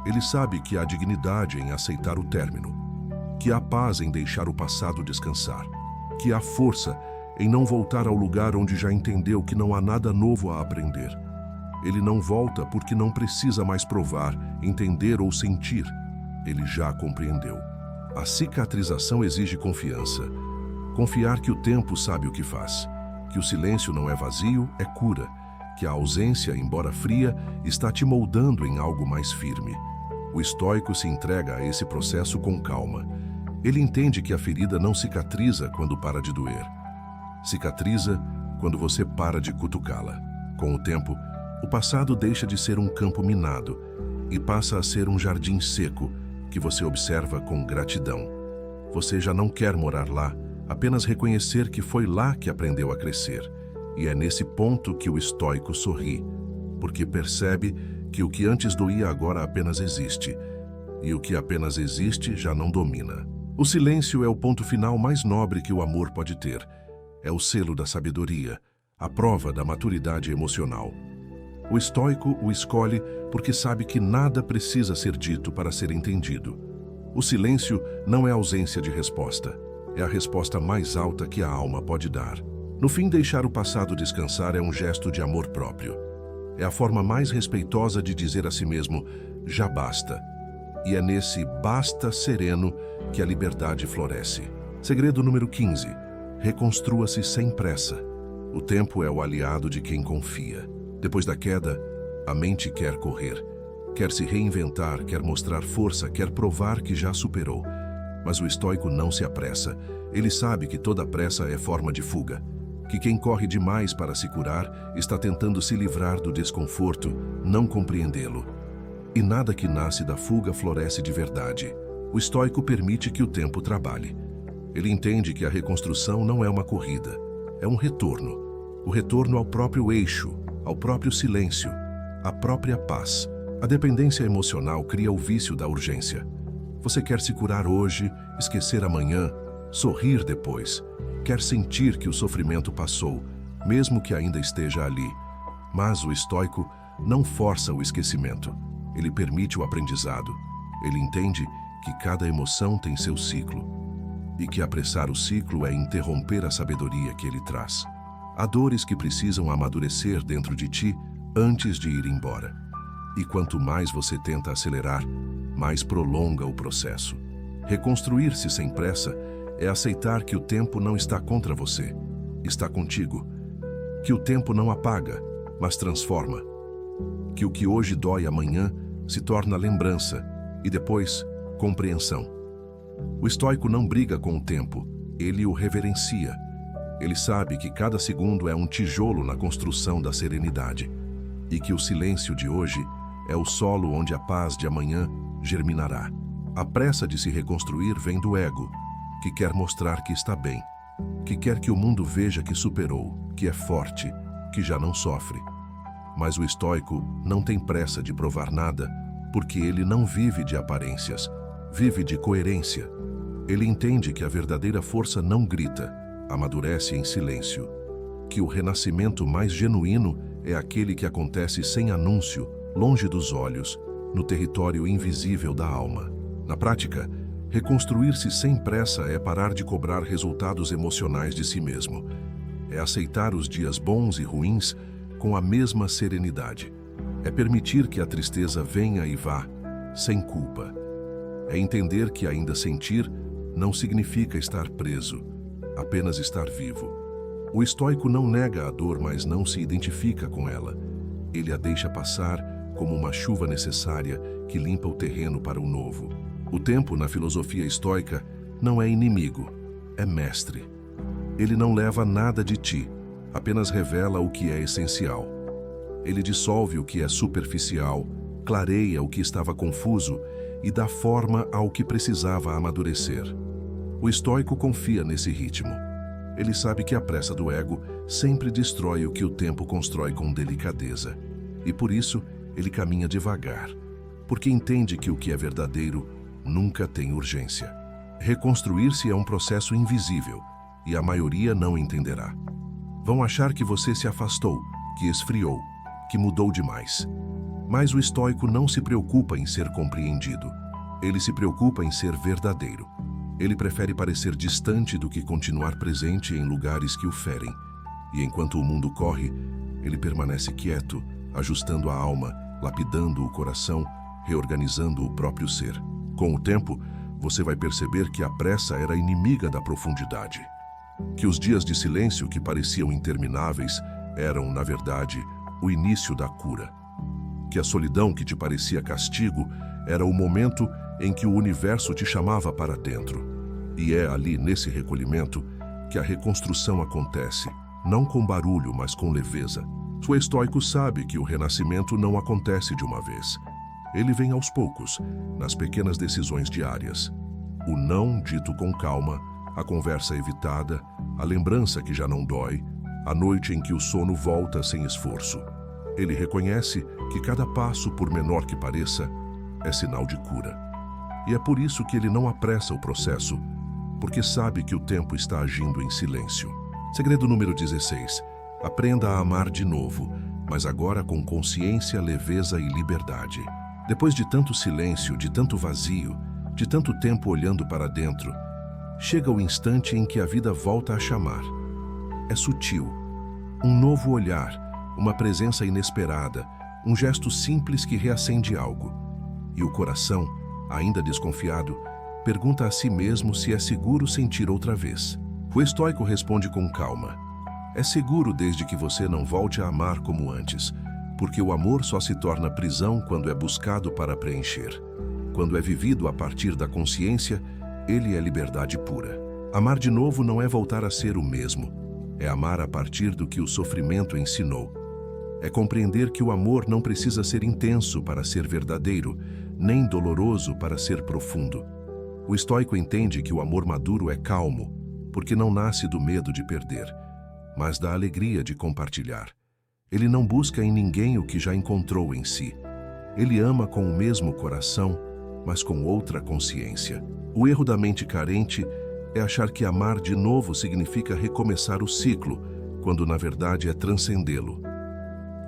Ele sabe que há dignidade em aceitar o término, que há paz em deixar o passado descansar, que há força em não voltar ao lugar onde já entendeu que não há nada novo a aprender. Ele não volta porque não precisa mais provar, entender ou sentir. Ele já compreendeu. A cicatrização exige confiança. Confiar que o tempo sabe o que faz, que o silêncio não é vazio, é cura, que a ausência, embora fria, está te moldando em algo mais firme. O estoico se entrega a esse processo com calma. Ele entende que a ferida não cicatriza quando para de doer. Cicatriza quando você para de cutucá-la. Com o tempo, o passado deixa de ser um campo minado e passa a ser um jardim seco que você observa com gratidão. Você já não quer morar lá, apenas reconhecer que foi lá que aprendeu a crescer. E é nesse ponto que o estoico sorri, porque percebe que o que antes doía agora apenas existe, e o que apenas existe já não domina. O silêncio é o ponto final mais nobre que o amor pode ter. É o selo da sabedoria, a prova da maturidade emocional. O estoico o escolhe porque sabe que nada precisa ser dito para ser entendido. O silêncio não é ausência de resposta, é a resposta mais alta que a alma pode dar. No fim, deixar o passado descansar é um gesto de amor próprio. É a forma mais respeitosa de dizer a si mesmo, já basta. E é nesse basta sereno que a liberdade floresce. Segredo número 15. Reconstrua-se sem pressa. O tempo é o aliado de quem confia. Depois da queda, a mente quer correr. Quer se reinventar, quer mostrar força, quer provar que já superou. Mas o estoico não se apressa. Ele sabe que toda pressa é forma de fuga. Que quem corre demais para se curar está tentando se livrar do desconforto, não compreendê-lo. E nada que nasce da fuga floresce de verdade. O estoico permite que o tempo trabalhe. Ele entende que a reconstrução não é uma corrida, é um retorno. O retorno ao próprio eixo, ao próprio silêncio, à própria paz. A dependência emocional cria o vício da urgência. Você quer se curar hoje, esquecer amanhã, sorrir depois. Quer sentir que o sofrimento passou, mesmo que ainda esteja ali. Mas o estoico não força o esquecimento. Ele permite o aprendizado. Ele entende que cada emoção tem seu ciclo. E que apressar o ciclo é interromper a sabedoria que ele traz. Há dores que precisam amadurecer dentro de ti antes de ir embora. E quanto mais você tenta acelerar, mais prolonga o processo. Reconstruir-se sem pressa é aceitar que o tempo não está contra você, está contigo. Que o tempo não apaga, mas transforma. Que o que hoje dói amanhã se torna lembrança e depois compreensão. O estoico não briga com o tempo, ele o reverencia. Ele sabe que cada segundo é um tijolo na construção da serenidade e que o silêncio de hoje é o solo onde a paz de amanhã germinará. A pressa de se reconstruir vem do ego, que quer mostrar que está bem, que quer que o mundo veja que superou, que é forte, que já não sofre. Mas o estoico não tem pressa de provar nada, porque ele não vive de aparências, vive de coerência. Ele entende que a verdadeira força não grita, amadurece em silêncio, que o renascimento mais genuíno é aquele que acontece sem anúncio, longe dos olhos, no território invisível da alma. Na prática, reconstruir-se sem pressa é parar de cobrar resultados emocionais de si mesmo. É aceitar os dias bons e ruins com a mesma serenidade. É permitir que a tristeza venha e vá, sem culpa. É entender que ainda sentir não significa estar preso, apenas estar vivo. O estoico não nega a dor, mas não se identifica com ela. Ele a deixa passar como uma chuva necessária que limpa o terreno para o novo. O tempo, na filosofia estoica, não é inimigo, é mestre. Ele não leva nada de ti, apenas revela o que é essencial. Ele dissolve o que é superficial, clareia o que estava confuso e dá forma ao que precisava amadurecer. O estoico confia nesse ritmo. Ele sabe que a pressa do ego sempre destrói o que o tempo constrói com delicadeza. E por isso, ele caminha devagar, porque entende que o que é verdadeiro nunca tem urgência. Reconstruir-se é um processo invisível, e a maioria não entenderá. Vão achar que você se afastou, que esfriou, que mudou demais. Mas o estoico não se preocupa em ser compreendido. Ele se preocupa em ser verdadeiro. Ele prefere parecer distante do que continuar presente em lugares que o ferem. E enquanto o mundo corre, ele permanece quieto, ajustando a alma, lapidando o coração, reorganizando o próprio ser. Com o tempo, você vai perceber que a pressa era inimiga da profundidade. Que os dias de silêncio que pareciam intermináveis eram, na verdade, o início da cura. Que a solidão que te parecia castigo era o momento em que o universo te chamava para dentro. E é ali, nesse recolhimento, que a reconstrução acontece, não com barulho, mas com leveza. O estoico sabe que o renascimento não acontece de uma vez. Ele vem aos poucos, nas pequenas decisões diárias. O não dito com calma, a conversa evitada, a lembrança que já não dói, a noite em que o sono volta sem esforço. Ele reconhece que cada passo, por menor que pareça, é sinal de cura. E é por isso que ele não apressa o processo, porque sabe que o tempo está agindo em silêncio. Segredo número 16. Aprenda a amar de novo, mas agora com consciência, leveza e liberdade. Depois de tanto silêncio, de tanto vazio, de tanto tempo olhando para dentro, chega o instante em que a vida volta a chamar. É sutil. Um novo olhar, uma presença inesperada, um gesto simples que reacende algo. E o coração, ainda desconfiado, pergunta a si mesmo se é seguro sentir outra vez. O estoico responde com calma. É seguro desde que você não volte a amar como antes, porque o amor só se torna prisão quando é buscado para preencher. Quando é vivido a partir da consciência, ele é liberdade pura. Amar de novo não é voltar a ser o mesmo, é amar a partir do que o sofrimento ensinou. É compreender que o amor não precisa ser intenso para ser verdadeiro, nem doloroso para ser profundo. O estoico entende que o amor maduro é calmo, porque não nasce do medo de perder, mas da alegria de compartilhar. Ele não busca em ninguém o que já encontrou em si. Ele ama com o mesmo coração, mas com outra consciência. O erro da mente carente é achar que amar de novo significa recomeçar o ciclo, quando na verdade é transcendê-lo.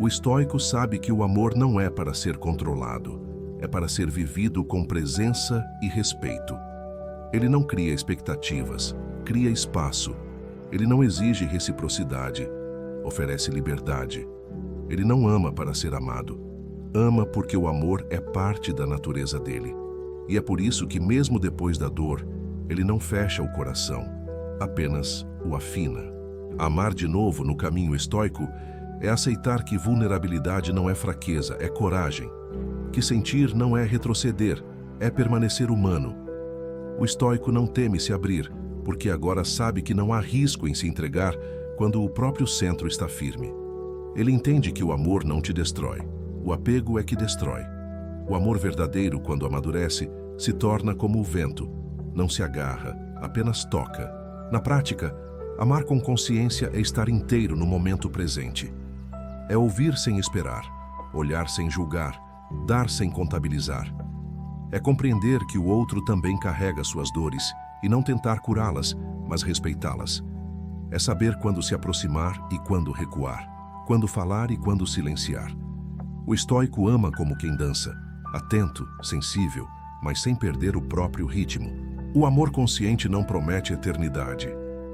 O estoico sabe que o amor não é para ser controlado, é para ser vivido com presença e respeito. Ele não cria expectativas, cria espaço. Ele não exige reciprocidade, oferece liberdade. Ele não ama para ser amado. Ama porque o amor é parte da natureza dele. E é por isso que, mesmo depois da dor, ele não fecha o coração, apenas o afina. Amar de novo no caminho estoico é aceitar que vulnerabilidade não é fraqueza, é coragem. Que sentir não é retroceder, é permanecer humano. O estoico não teme se abrir, porque agora sabe que não há risco em se entregar quando o próprio centro está firme. Ele entende que o amor não te destrói, o apego é que destrói. O amor verdadeiro, quando amadurece, se torna como o vento, não se agarra, apenas toca. Na prática, amar com consciência é estar inteiro no momento presente. É ouvir sem esperar, olhar sem julgar, dar sem contabilizar. É compreender que o outro também carrega suas dores e não tentar curá-las, mas respeitá-las. É saber quando se aproximar e quando recuar, quando falar e quando silenciar. O estoico ama como quem dança. atento, sensível, mas sem perder o próprio ritmo. O amor consciente não promete eternidade,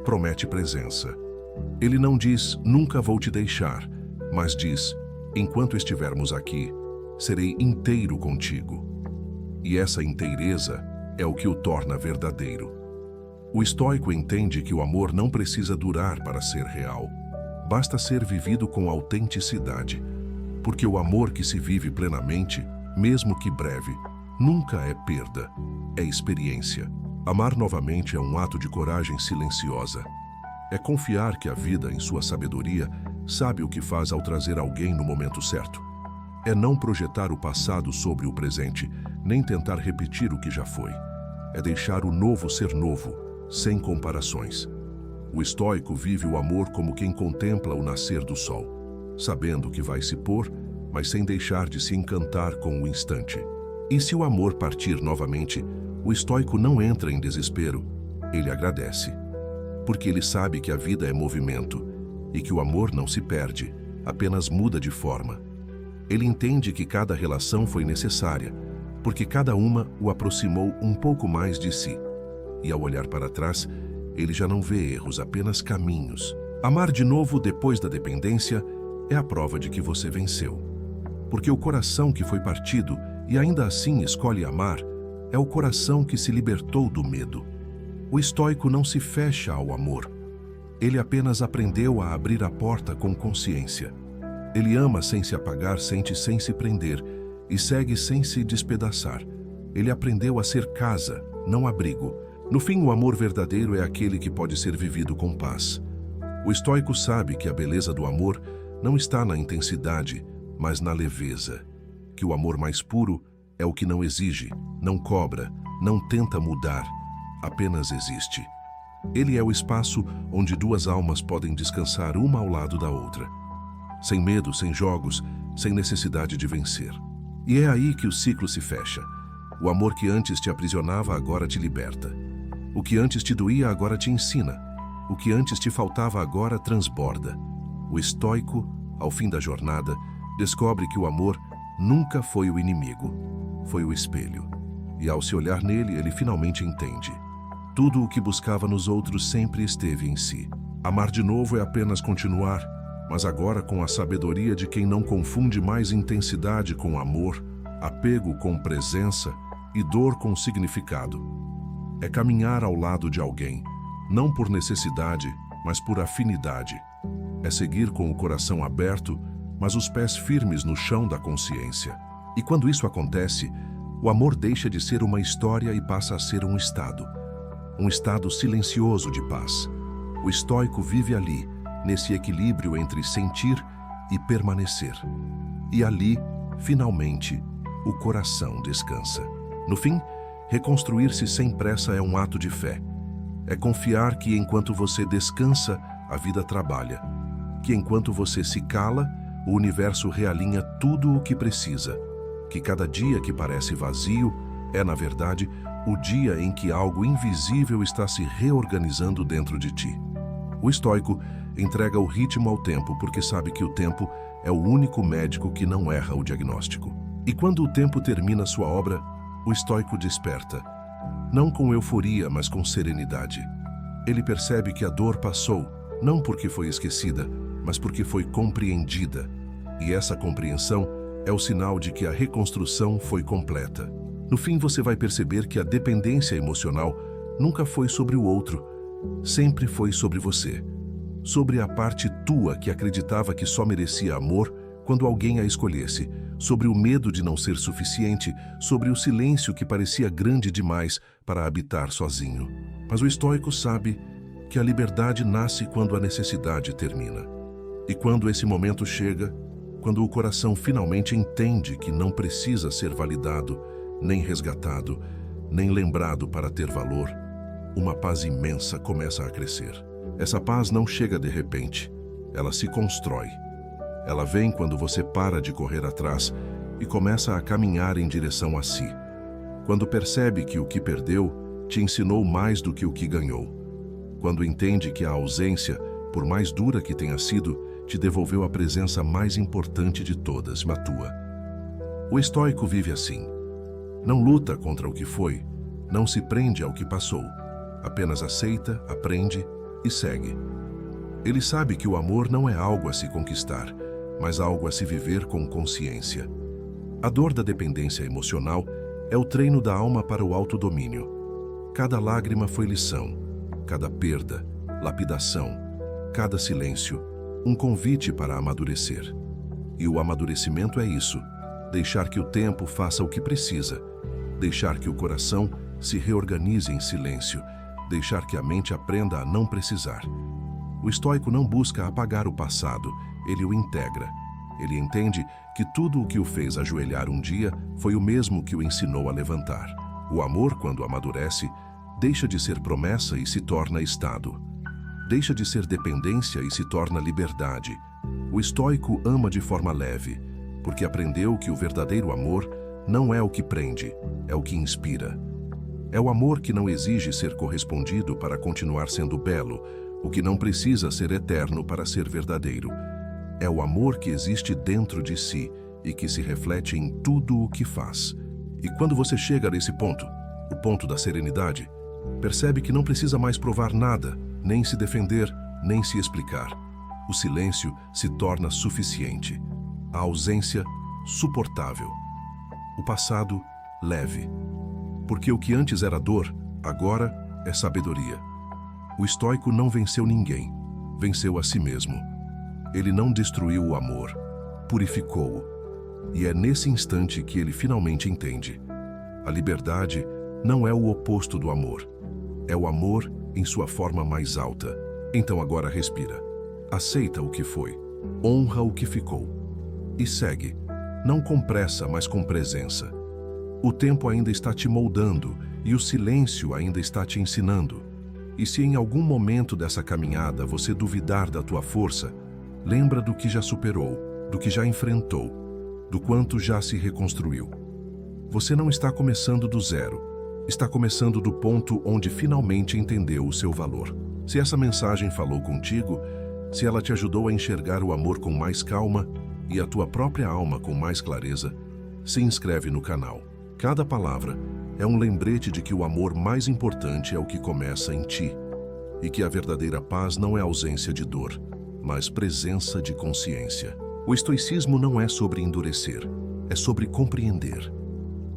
promete presença. Ele não diz, nunca vou te deixar, mas diz, enquanto estivermos aqui, serei inteiro contigo. E essa inteireza é o que o torna verdadeiro. O estoico entende que o amor não precisa durar para ser real. Basta ser vivido com autenticidade, porque o amor que se vive plenamente, mesmo que breve, nunca é perda, é experiência. Amar novamente é um ato de coragem silenciosa. É confiar que a vida, em sua sabedoria, sabe o que faz ao trazer alguém no momento certo. É não projetar o passado sobre o presente, nem tentar repetir o que já foi. É deixar o novo ser novo, sem comparações. O estoico vive o amor como quem contempla o nascer do sol, sabendo que vai se pôr, mas sem deixar de se encantar com o instante. E se o amor partir novamente, o estoico não entra em desespero, ele agradece. Porque ele sabe que a vida é movimento e que o amor não se perde, apenas muda de forma. Ele entende que cada relação foi necessária, porque cada uma o aproximou um pouco mais de si. E ao olhar para trás, ele já não vê erros, apenas caminhos. Amar de novo depois da dependência é a prova de que você venceu. Porque o coração que foi partido e ainda assim escolhe amar é o coração que se libertou do medo. O estoico não se fecha ao amor. Ele apenas aprendeu a abrir a porta com consciência. Ele ama sem se apagar, sente sem se prender e segue sem se despedaçar. Ele aprendeu a ser casa, não abrigo. No fim, o amor verdadeiro é aquele que pode ser vivido com paz. O estoico sabe que a beleza do amor não está na intensidade, mas na leveza. Que o amor mais puro é o que não exige, não cobra, não tenta mudar, apenas existe. Ele é o espaço onde duas almas podem descansar uma ao lado da outra. Sem medo, sem jogos, sem necessidade de vencer. E é aí que o ciclo se fecha. O amor que antes te aprisionava agora te liberta. O que antes te doía agora te ensina. O que antes te faltava agora transborda. O estoico, ao fim da jornada, descobre que o amor nunca foi o inimigo, foi o espelho. E ao se olhar nele, ele finalmente entende. Tudo o que buscava nos outros sempre esteve em si. Amar de novo é apenas continuar, mas agora com a sabedoria de quem não confunde mais intensidade com amor, apego com presença e dor com significado. É caminhar ao lado de alguém, não por necessidade, mas por afinidade. É seguir com o coração aberto, mas os pés firmes no chão da consciência. E quando isso acontece, o amor deixa de ser uma história e passa a ser um estado silencioso de paz. O estoico vive ali, nesse equilíbrio entre sentir e permanecer. E ali, finalmente, o coração descansa. No fim, reconstruir-se sem pressa é um ato de fé. É confiar que enquanto você descansa, a vida trabalha. Que enquanto você se cala, o universo realinha tudo o que precisa. Que cada dia que parece vazio é, na verdade, o dia em que algo invisível está se reorganizando dentro de ti. O estoico entrega o ritmo ao tempo porque sabe que o tempo é o único médico que não erra o diagnóstico. E quando o tempo termina sua obra, o estoico desperta, não com euforia, mas com serenidade. Ele percebe que a dor passou, não porque foi esquecida, mas porque foi compreendida. E essa compreensão é o sinal de que a reconstrução foi completa. No fim, você vai perceber que a dependência emocional nunca foi sobre o outro, sempre foi sobre você. Sobre a parte tua que acreditava que só merecia amor quando alguém a escolhesse, sobre o medo de não ser suficiente, sobre o silêncio que parecia grande demais para habitar sozinho. Mas o estoico sabe que a liberdade nasce quando a necessidade termina. E quando esse momento chega, quando o coração finalmente entende que não precisa ser validado, nem resgatado, nem lembrado para ter valor, uma paz imensa começa a crescer. Essa paz não chega de repente, ela se constrói. Ela vem quando você para de correr atrás e começa a caminhar em direção a si. Quando percebe que o que perdeu te ensinou mais do que o que ganhou. Quando entende que a ausência, por mais dura que tenha sido, te devolveu a presença mais importante de todas, a tua. O estoico vive assim. Não luta contra o que foi, não se prende ao que passou. Apenas aceita, aprende e segue. Ele sabe que o amor não é algo a se conquistar, mas algo a se viver com consciência. A dor da dependência emocional é o treino da alma para o autodomínio. Cada lágrima foi lição, cada perda, lapidação, cada silêncio, um convite para amadurecer. E o amadurecimento é isso, deixar que o tempo faça o que precisa, deixar que o coração se reorganize em silêncio, deixar que a mente aprenda a não precisar. O estoico não busca apagar o passado, ele o integra. Ele entende que tudo o que o fez ajoelhar um dia foi o mesmo que o ensinou a levantar. O amor, quando amadurece, deixa de ser promessa e se torna estado. Deixa de ser dependência e se torna liberdade. O estoico ama de forma leve, porque aprendeu que o verdadeiro amor não é o que prende, é o que inspira. É o amor que não exige ser correspondido para continuar sendo belo, o que não precisa ser eterno para ser verdadeiro. É o amor que existe dentro de si e que se reflete em tudo o que faz. E quando você chega nesse ponto, o ponto da serenidade, percebe que não precisa mais provar nada, nem se defender, nem se explicar. O silêncio se torna suficiente. A ausência, suportável. O passado, leve. Porque o que antes era dor, agora é sabedoria. O estoico não venceu ninguém, venceu a si mesmo. Ele não destruiu o amor, purificou-o. E é nesse instante que ele finalmente entende. A liberdade não é o oposto do amor. É o amor em sua forma mais alta. Então agora respira. Aceita o que foi. Honra o que ficou. E segue. Não com pressa, mas com presença. O tempo ainda está te moldando e o silêncio ainda está te ensinando. E se em algum momento dessa caminhada você duvidar da tua força, lembra do que já superou, do que já enfrentou, do quanto já se reconstruiu. Você não está começando do zero, está começando do ponto onde finalmente entendeu o seu valor. Se essa mensagem falou contigo, se ela te ajudou a enxergar o amor com mais calma e a tua própria alma com mais clareza, se inscreve no canal. Cada palavra é um lembrete de que o amor mais importante é o que começa em ti, e que a verdadeira paz não é ausência de dor, mas presença de consciência. O estoicismo não é sobre endurecer, é sobre compreender.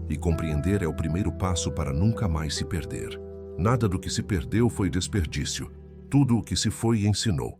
E compreender é o primeiro passo para nunca mais se perder. Nada do que se perdeu foi desperdício. Tudo o que se foi ensinou.